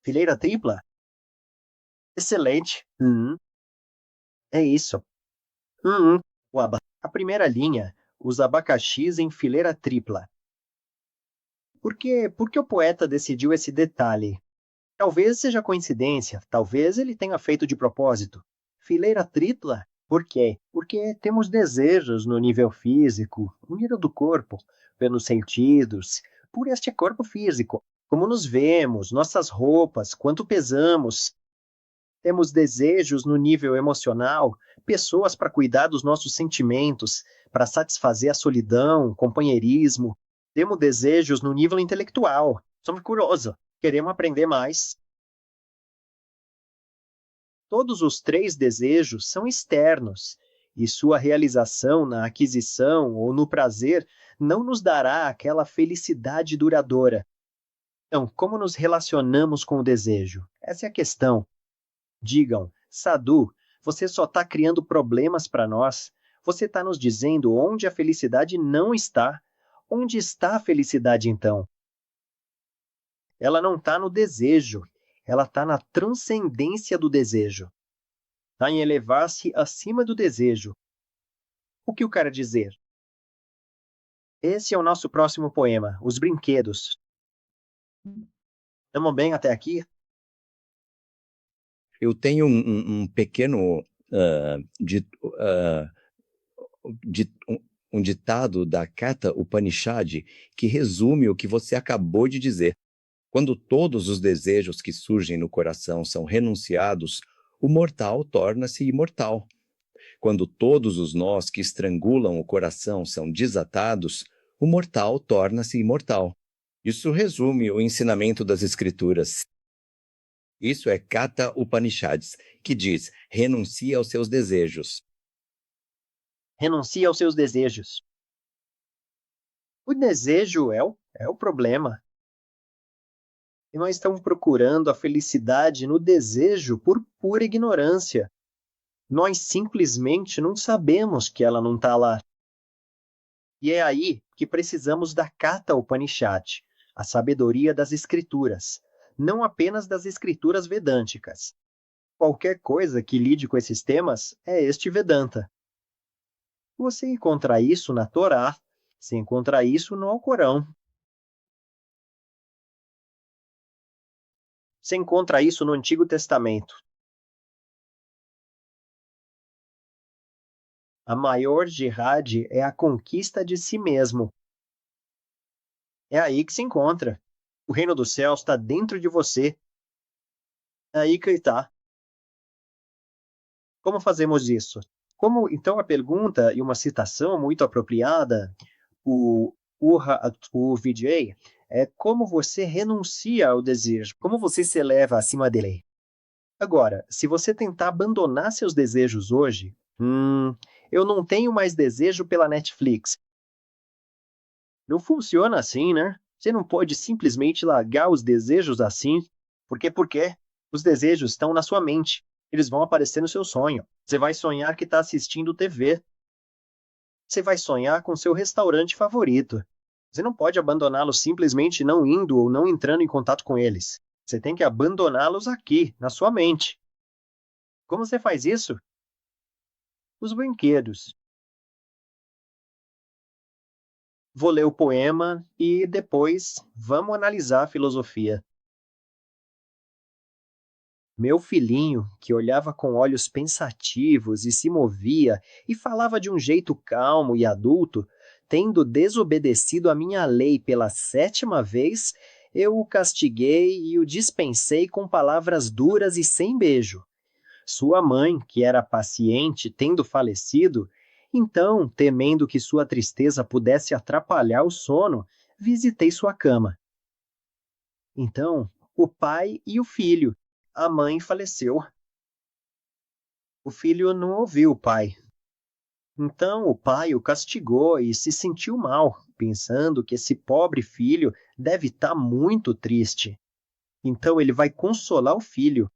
Fileira tripla? Excelente. É isso. A primeira linha, os abacaxis em fileira tripla. Por que o poeta decidiu esse detalhe? Talvez seja coincidência, talvez ele tenha feito de propósito. Fileira tripla? Por quê? Porque temos desejos no nível físico, no nível do corpo, pelos sentidos, por este corpo físico. Como nos vemos, nossas roupas, quanto pesamos. Temos desejos no nível emocional, pessoas para cuidar dos nossos sentimentos, para satisfazer a solidão, o companheirismo. Temos desejos no nível intelectual. Somos curiosos, queremos aprender mais. Todos os 3 desejos são externos, e sua realização na aquisição ou no prazer não nos dará aquela felicidade duradoura. Então, como nos relacionamos com o desejo? Essa é a questão. Digam, Sadhu, você só está criando problemas para nós. Você está nos dizendo onde a felicidade não está. Onde está a felicidade, então? Ela não está no desejo. Ela está na transcendência do desejo. Está em elevar-se acima do desejo. O que eu quero dizer? Esse é o nosso próximo poema, Os Brinquedos. Estamos bem até aqui? Eu tenho um pequeno um ditado da Katha Upanishad que resume o que você acabou de dizer. Quando todos os desejos que surgem no coração são renunciados, o mortal torna-se imortal. Quando todos os nós que estrangulam o coração são desatados, o mortal torna-se imortal. Isso resume o ensinamento das Escrituras. Isso é Katha Upanishads, que diz: renuncie aos seus desejos. Renuncie aos seus desejos. O desejo é o problema. E nós estamos procurando a felicidade no desejo por pura ignorância. Nós simplesmente não sabemos que ela não está lá. E é aí que precisamos da Katha Upanishad, a sabedoria das escrituras, não apenas das escrituras vedânticas. Qualquer coisa que lide com esses temas é este Vedanta. Você encontra isso na Torá, você encontra isso no Alcorão. Você encontra isso no Antigo Testamento. A maior jihad é a conquista de si mesmo. É aí que se encontra. O reino dos céus está dentro de você. É aí que ele está. Como fazemos isso? Então a pergunta e uma citação muito apropriada, o Vijay, é como você renuncia ao desejo, como você se eleva acima dele. Agora, se você tentar abandonar seus desejos hoje, eu não tenho mais desejo pela Netflix. Não funciona assim, né? Você não pode simplesmente largar os desejos assim. Por quê? Os desejos estão na sua mente. Eles vão aparecer no seu sonho. Você vai sonhar que está assistindo TV. Você vai sonhar com seu restaurante favorito. Você não pode abandoná-los simplesmente não indo ou não entrando em contato com eles. Você tem que abandoná-los aqui, na sua mente. Como você faz isso? Os brinquedos. Vou ler o poema e depois vamos analisar a filosofia. Meu filhinho, que olhava com olhos pensativos e se movia e falava de um jeito calmo e adulto, tendo desobedecido a minha lei pela 7ª vez, eu o castiguei e o dispensei com palavras duras e sem beijo. Sua mãe, que era paciente, tendo falecido, então, temendo que sua tristeza pudesse atrapalhar o sono, visitei sua cama. Então, o pai e o filho. A mãe faleceu. O filho não ouviu o pai. Então o pai o castigou e se sentiu mal, pensando que esse pobre filho deve estar muito triste. Então ele vai consolar o filho.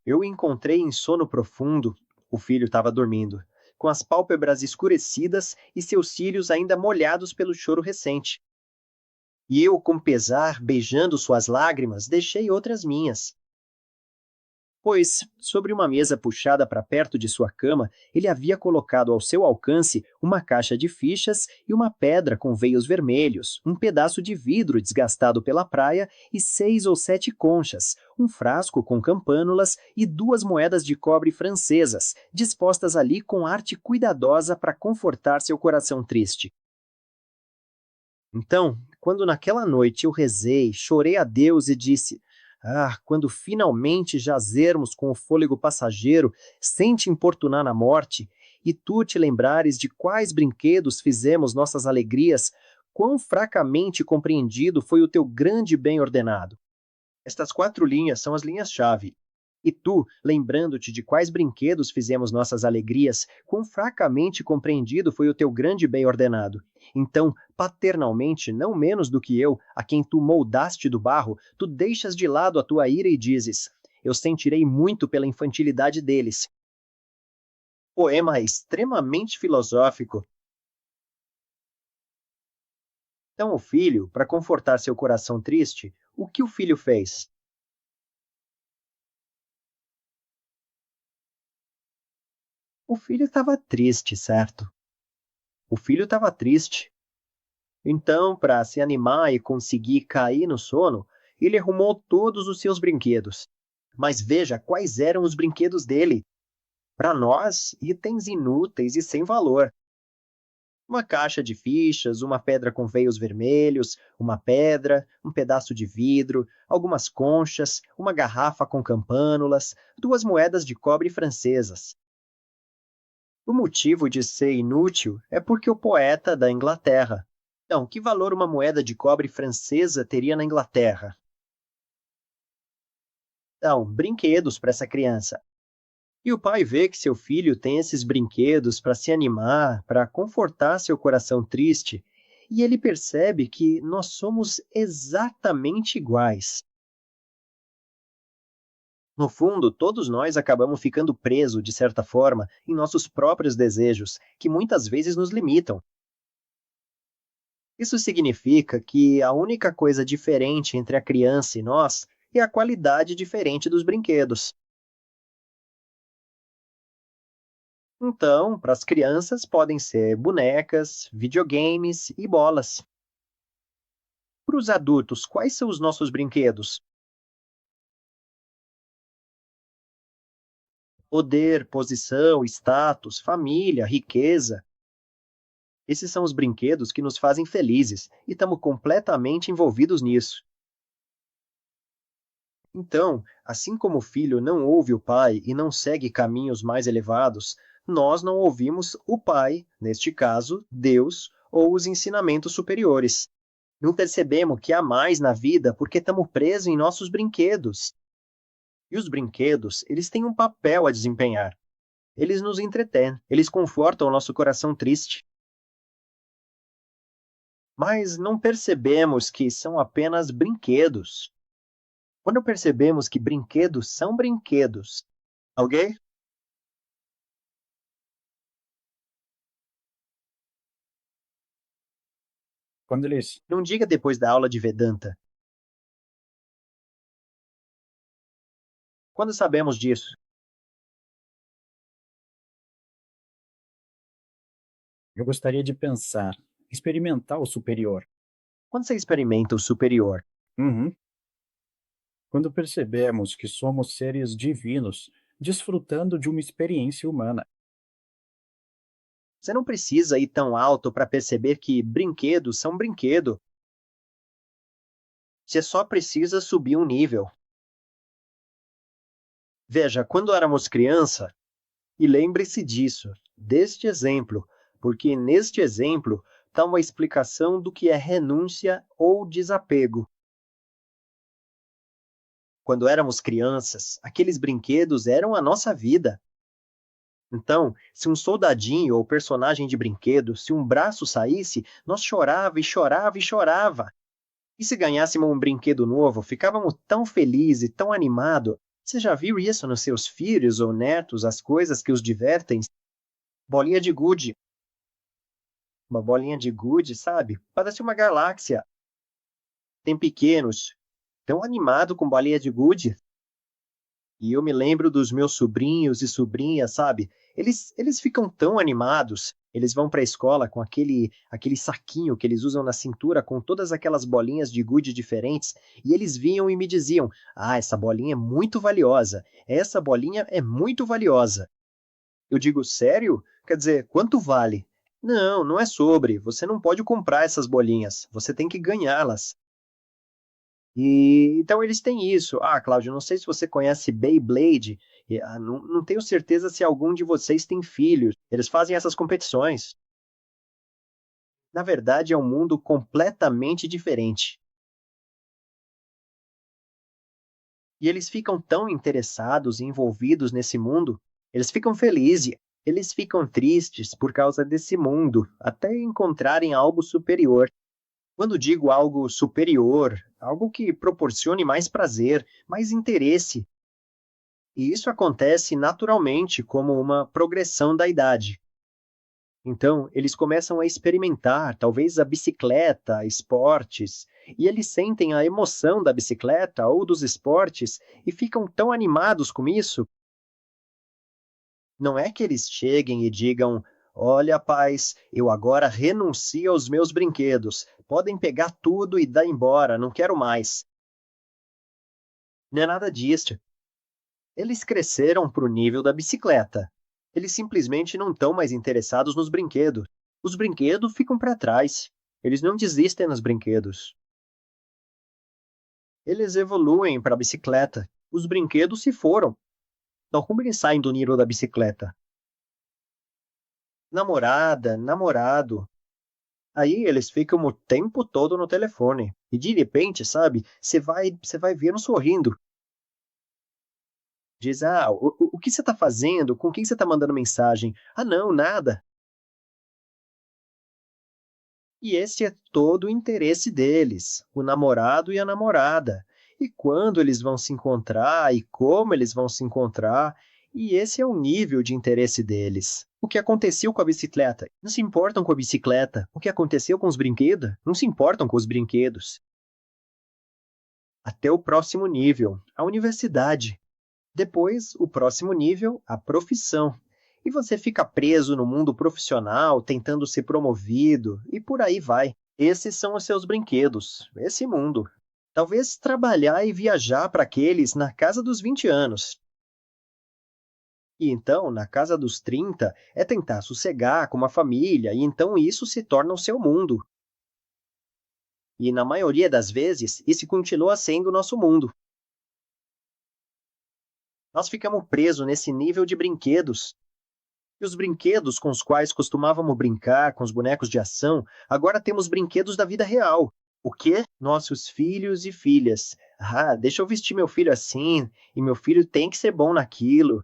Eu o encontrei em sono profundo. O filho estava dormindo, com as pálpebras escurecidas e seus cílios ainda molhados pelo choro recente. E eu, com pesar, beijando suas lágrimas, deixei outras minhas. Pois, sobre uma mesa puxada para perto de sua cama, ele havia colocado ao seu alcance uma caixa de fichas e uma pedra com veios vermelhos, um pedaço de vidro desgastado pela praia e 6 ou 7 conchas, um frasco com campânulas e 2 moedas de cobre francesas, dispostas ali com arte cuidadosa para confortar seu coração triste. Então, quando naquela noite eu rezei, chorei a Deus e disse: quando finalmente jazermos com o fôlego passageiro, sem te importunar na morte, e tu te lembrares de quais brinquedos fizemos nossas alegrias, quão fracamente compreendido foi o teu grande bem ordenado. Estas 4 linhas são as linhas-chave. E tu, lembrando-te de quais brinquedos fizemos nossas alegrias, quão fracamente compreendido foi o teu grande bem ordenado. Então, paternalmente, não menos do que eu, a quem tu moldaste do barro, tu deixas de lado a tua ira e dizes: eu sentirei muito pela infantilidade deles. Poema extremamente filosófico. Então o filho, para confortar seu coração triste, o que o filho fez? O filho estava triste, certo? O filho estava triste. Então, para se animar e conseguir cair no sono, ele arrumou todos os seus brinquedos. Mas veja quais eram os brinquedos dele. Para nós, itens inúteis e sem valor. Uma caixa de fichas, uma pedra com veios vermelhos, uma pedra, um pedaço de vidro, algumas conchas, uma garrafa com campânulas, 2 moedas de cobre francesas. O motivo de ser inútil é porque o poeta da Inglaterra. Então, que valor uma moeda de cobre francesa teria na Inglaterra? Então, brinquedos para essa criança. E o pai vê que seu filho tem esses brinquedos para se animar, para confortar seu coração triste, e ele percebe que nós somos exatamente iguais. No fundo, todos nós acabamos ficando presos, de certa forma, em nossos próprios desejos, que muitas vezes nos limitam. Isso significa que a única coisa diferente entre a criança e nós é a qualidade diferente dos brinquedos. Então, para as crianças podem ser bonecas, videogames e bolas. Para os adultos, quais são os nossos brinquedos? Poder, posição, status, família, riqueza. Esses são os brinquedos que nos fazem felizes e estamos completamente envolvidos nisso. Então, assim como o filho não ouve o pai e não segue caminhos mais elevados, nós não ouvimos o pai, neste caso, Deus, ou os ensinamentos superiores. Não percebemos que há mais na vida porque estamos presos em nossos brinquedos. E os brinquedos, eles têm um papel a desempenhar. Eles nos entretêm, eles confortam o nosso coração triste. Mas não percebemos que são apenas brinquedos. Quando percebemos que brinquedos são brinquedos, ok? Quando eles Não diga depois da aula de Vedanta. Quando sabemos disso? Eu gostaria de pensar, experimentar o superior. Quando você experimenta o superior? Uhum. Quando percebemos que somos seres divinos, desfrutando de uma experiência humana. Você não precisa ir tão alto para perceber que brinquedos são brinquedo. Você só precisa subir um nível. Veja, quando éramos criança, e lembre-se disso, deste exemplo, porque neste exemplo está uma explicação do que é renúncia ou desapego. Quando éramos crianças, aqueles brinquedos eram a nossa vida. Então, se um soldadinho ou personagem de brinquedo, se um braço saísse, nós chorava e chorava e chorava. E se ganhássemos um brinquedo novo, ficávamos tão felizes, tão animados. Você já viu isso nos seus filhos ou netos, as coisas que os divertem? Bolinha de gude. Uma bolinha de gude, sabe? Parece uma galáxia. Tem pequenos, tão animado com bolinha de gude. E eu me lembro dos meus sobrinhos e sobrinhas, sabe? Eles ficam tão animados. Eles vão para a escola com aquele saquinho que eles usam na cintura com todas aquelas bolinhas de gude diferentes. E eles vinham e me diziam: Ah, essa bolinha é muito valiosa. Essa bolinha é muito valiosa. Eu digo: Sério? Quer dizer, quanto vale? Não, não é sobre. Você não pode comprar essas bolinhas. Você tem que ganhá-las. E então eles têm isso. Ah, Cláudio, não sei se você conhece Beyblade. Não tenho certeza se algum de vocês tem filhos. Eles fazem essas competições. Na verdade, é um mundo completamente diferente. E eles ficam tão interessados e envolvidos nesse mundo, eles ficam felizes, eles ficam tristes por causa desse mundo, até encontrarem algo superior. Quando digo algo superior, algo que proporcione mais prazer, mais interesse. E isso acontece naturalmente como uma progressão da idade. Então, eles começam a experimentar, talvez a bicicleta, esportes, e eles sentem a emoção da bicicleta ou dos esportes e ficam tão animados com isso. Não é que eles cheguem e digam: Olha, pais, eu agora renuncio aos meus brinquedos. Podem pegar tudo e dar embora, não quero mais. Não é nada disso. Eles cresceram para o nível da bicicleta. Eles simplesmente não estão mais interessados nos brinquedos. Os brinquedos ficam para trás. Eles não desistem nos brinquedos. Eles evoluem para a bicicleta. Os brinquedos se foram. Então, como eles saem do nível da bicicleta? Namorada, namorado. Aí eles ficam o tempo todo no telefone. E de repente, sabe, você vai vendo sorrindo. Diz: Ah, o que você está fazendo? Com quem você está mandando mensagem? Ah, não, nada. E esse é todo o interesse deles, o namorado e a namorada. E quando eles vão se encontrar e como eles vão se encontrar. E esse é o nível de interesse deles. O que aconteceu com a bicicleta? Não se importam com a bicicleta. O que aconteceu com os brinquedos? Não se importam com os brinquedos. Até o próximo nível, a universidade. Depois, o próximo nível, a profissão. E você fica preso no mundo profissional, tentando ser promovido, e por aí vai. Esses são os seus brinquedos, esse mundo. Talvez trabalhar e viajar para aqueles na casa dos 20 anos. E então, na casa dos 30, é tentar sossegar com uma família, e então isso se torna o seu mundo. E na maioria das vezes, isso continua sendo o nosso mundo. Nós ficamos presos nesse nível de brinquedos. E os brinquedos com os quais costumávamos brincar, com os bonecos de ação, agora temos brinquedos da vida real. O quê? Nossos filhos e filhas. Ah, deixa eu vestir meu filho assim, e meu filho tem que ser bom naquilo.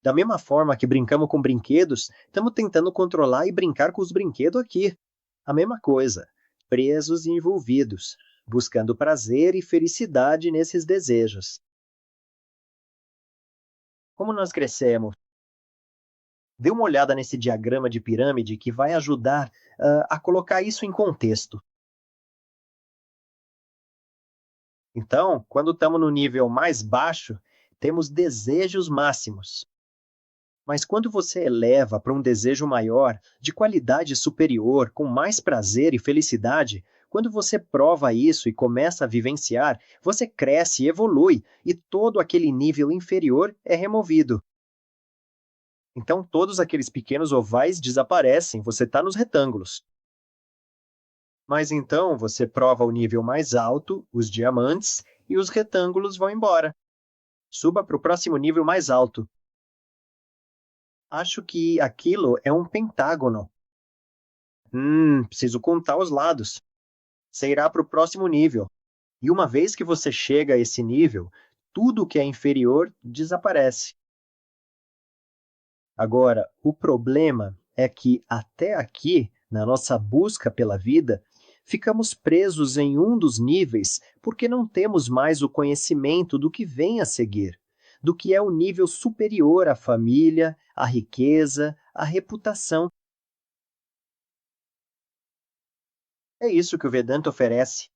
Da mesma forma que brincamos com brinquedos, estamos tentando controlar e brincar com os brinquedos aqui. A mesma coisa, presos e envolvidos. buscando prazer e felicidade nesses desejos. Como nós crescemos? Dê uma olhada nesse diagrama de pirâmide que vai ajudar a colocar isso em contexto. Então, quando estamos no nível mais baixo, temos desejos máximos. Mas quando você eleva para um desejo maior, de qualidade superior, com mais prazer e felicidade, quando você prova isso e começa a vivenciar, você cresce e evolui, e todo aquele nível inferior é removido. Então, todos aqueles pequenos ovais desaparecem, você está nos retângulos. Mas então, você prova o nível mais alto, os diamantes, e os retângulos vão embora. Suba para o próximo nível mais alto. Acho que aquilo é um pentágono. Preciso contar os lados. Você irá para o próximo nível. E uma vez que você chega a esse nível, tudo que é inferior desaparece. Agora, o problema é que até aqui, na nossa busca pela vida, ficamos presos em um dos níveis porque não temos mais o conhecimento do que vem a seguir, do que é o nível superior à família, à riqueza, à reputação. É isso que o Vedanta oferece.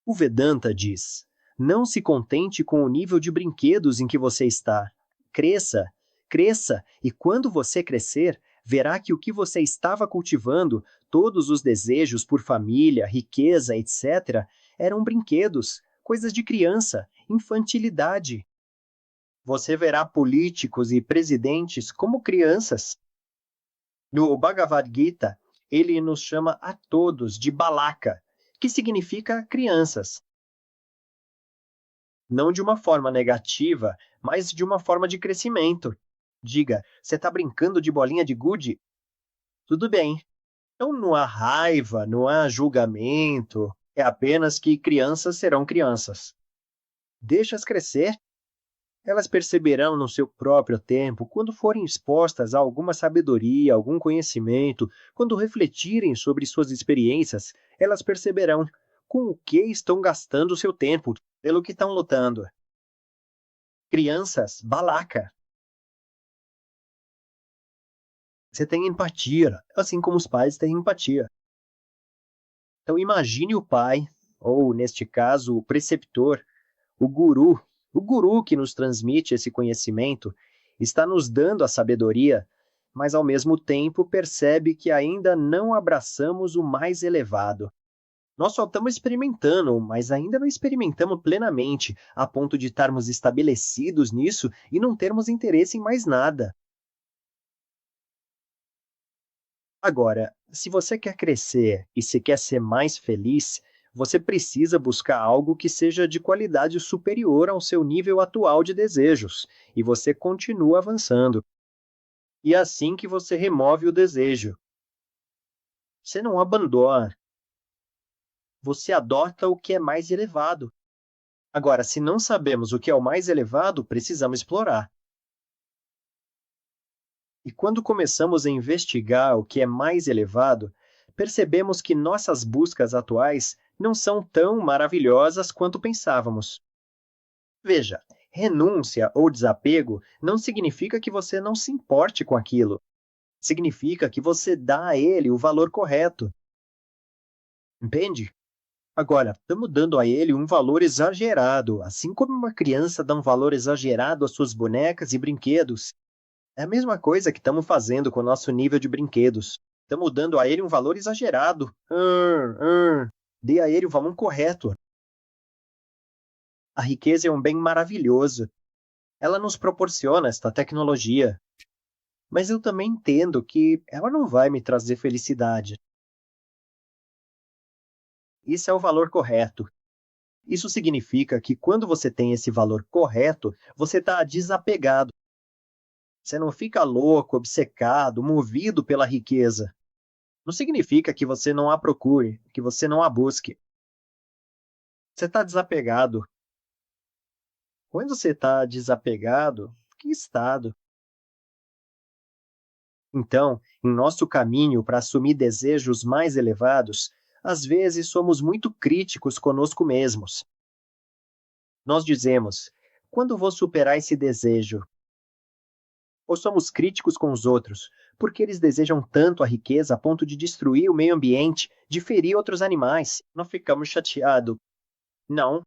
O Vedanta diz: não se contente com o nível de brinquedos em que você está. Cresça, cresça, e quando você crescer, verá que o que você estava cultivando, todos os desejos por família, riqueza, etc., eram brinquedos, coisas de criança, infantilidade. Você verá políticos e presidentes como crianças. No Bhagavad Gita, ele nos chama a todos de balaka, que significa crianças. Não de uma forma negativa, mas de uma forma de crescimento. Diga, você está brincando de bolinha de gude? Tudo bem. Então não há raiva, não há julgamento, é apenas que crianças serão crianças. Deixa-as crescer. Elas perceberão no seu próprio tempo, quando forem expostas a alguma sabedoria, algum conhecimento, quando refletirem sobre suas experiências, elas perceberão com o que estão gastando o seu tempo, pelo que estão lutando. Crianças, balaca. Você tem empatia, assim como os pais têm empatia. Então imagine o pai, ou neste caso o preceptor, o guru que nos transmite esse conhecimento, está nos dando a sabedoria, mas ao mesmo tempo percebe que ainda não abraçamos o mais elevado. Nós só estamos experimentando, mas ainda não experimentamos plenamente, a ponto de estarmos estabelecidos nisso e não termos interesse em mais nada. Agora, se você quer crescer e se quer ser mais feliz, você precisa buscar algo que seja de qualidade superior ao seu nível atual de desejos, e você continua avançando. E é assim que você remove o desejo. Você não abandona. Você adota o que é mais elevado. Agora, se não sabemos o que é o mais elevado, precisamos explorar. E quando começamos a investigar o que é mais elevado, percebemos que nossas buscas atuais não são tão maravilhosas quanto pensávamos. Veja, renúncia ou desapego não significa que você não se importe com aquilo. Significa que você dá a ele o valor correto. Entende? Agora, estamos dando a ele um valor exagerado, assim como uma criança dá um valor exagerado às suas bonecas e brinquedos. É a mesma coisa que estamos fazendo com o nosso nível de brinquedos. Estamos dando a ele um valor exagerado. Dê a ele o valor correto. A riqueza é um bem maravilhoso. Ela nos proporciona esta tecnologia. Mas eu também entendo que ela não vai me trazer felicidade. Isso é o valor correto. Isso significa que quando você tem esse valor correto, você está desapegado. Você não fica louco, obcecado, movido pela riqueza. Não significa que você não a procure, que você não a busque. Você está desapegado. Quando você está desapegado, que estado? Então, em nosso caminho para assumir desejos mais elevados, Às vezes somos muito críticos conosco mesmos. Nós dizemos, quando vou superar esse desejo? Ou somos críticos com os outros, porque eles desejam tanto a riqueza a ponto de destruir o meio ambiente, de ferir outros animais. Nós ficamos chateados. Não,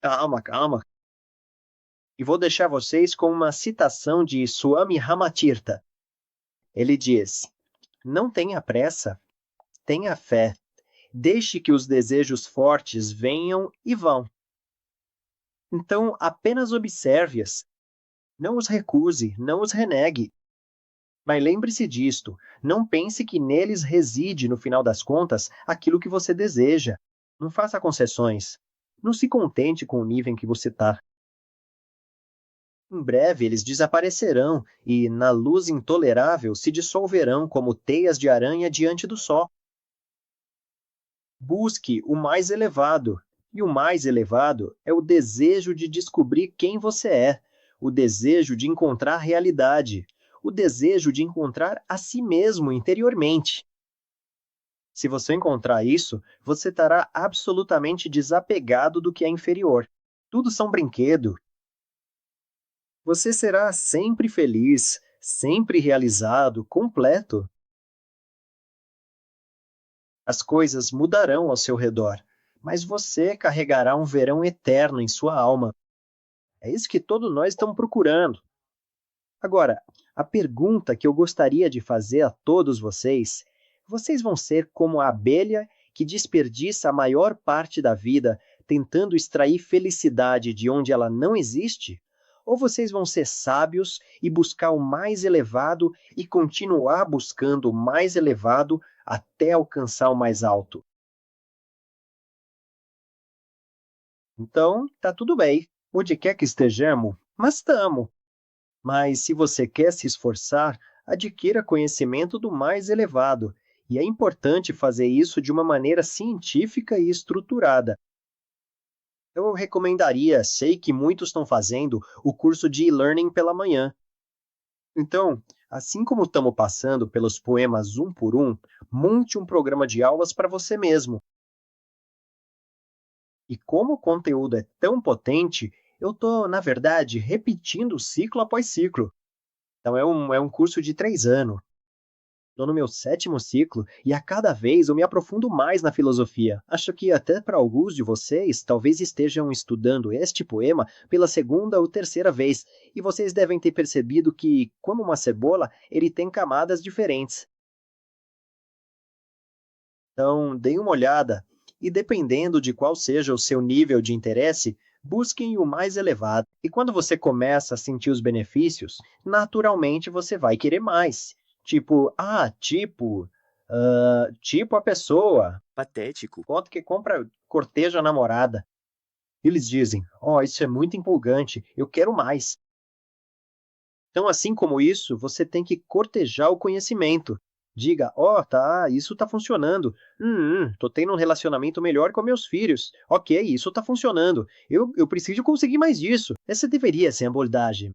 calma, calma. E vou deixar vocês com uma citação de Swami Ramatirtha. Ele diz, não tenha pressa, tenha fé. Deixe que os desejos fortes venham e vão. Então, apenas observe-as. Não os recuse, não os renegue. Mas lembre-se disto, não pense que neles reside, no final das contas, aquilo que você deseja. Não faça concessões. Não se contente com o nível em que você está. Em breve eles desaparecerão e, na luz intolerável, se dissolverão como teias de aranha diante do sol. Busque o mais elevado, e o mais elevado é o desejo de descobrir quem você é, o desejo de encontrar realidade, o desejo de encontrar a si mesmo interiormente. Se você encontrar isso, você estará absolutamente desapegado do que é inferior. Tudo são brinquedo. Você será sempre feliz, sempre realizado, completo. As coisas mudarão ao seu redor, mas você carregará um verão eterno em sua alma. É isso que todos nós estamos procurando. Agora, a pergunta que eu gostaria de fazer a todos vocês vão ser como a abelha que desperdiça a maior parte da vida tentando extrair felicidade de onde ela não existe? Ou vocês vão ser sábios e buscar o mais elevado e continuar buscando o mais elevado até alcançar o mais alto? Então, tá tudo bem. Onde quer que estejamos, mas estamos. Mas se você quer se esforçar, adquira conhecimento do mais elevado. E é importante fazer isso de uma maneira científica e estruturada. Eu recomendaria, sei que muitos estão fazendo, o curso de e-learning pela manhã. Então, assim como estamos passando pelos poemas um por um, monte um programa de aulas para você mesmo. E como o conteúdo é tão potente, eu estou, na verdade, repetindo ciclo após ciclo. Então é um curso de 3 anos. Estou no meu 7º ciclo e a cada vez eu me aprofundo mais na filosofia. Acho que até para alguns de vocês talvez estejam estudando este poema pela 2ª ou 3ª vez, e vocês devem ter percebido que, como uma cebola, ele tem camadas diferentes. Então, deem uma olhada e, dependendo de qual seja o seu nível de interesse, busquem o mais elevado. E quando você começa a sentir os benefícios, naturalmente você vai querer mais. Tipo a pessoa. Patético. Quanto que corteja a namorada. Eles dizem, isso é muito empolgante, eu quero mais. Então, assim como isso, você tem que cortejar o conhecimento. Diga, isso tá funcionando. Tô tendo um relacionamento melhor com meus filhos. Ok, isso tá funcionando. Eu preciso conseguir mais disso. Essa deveria ser a abordagem.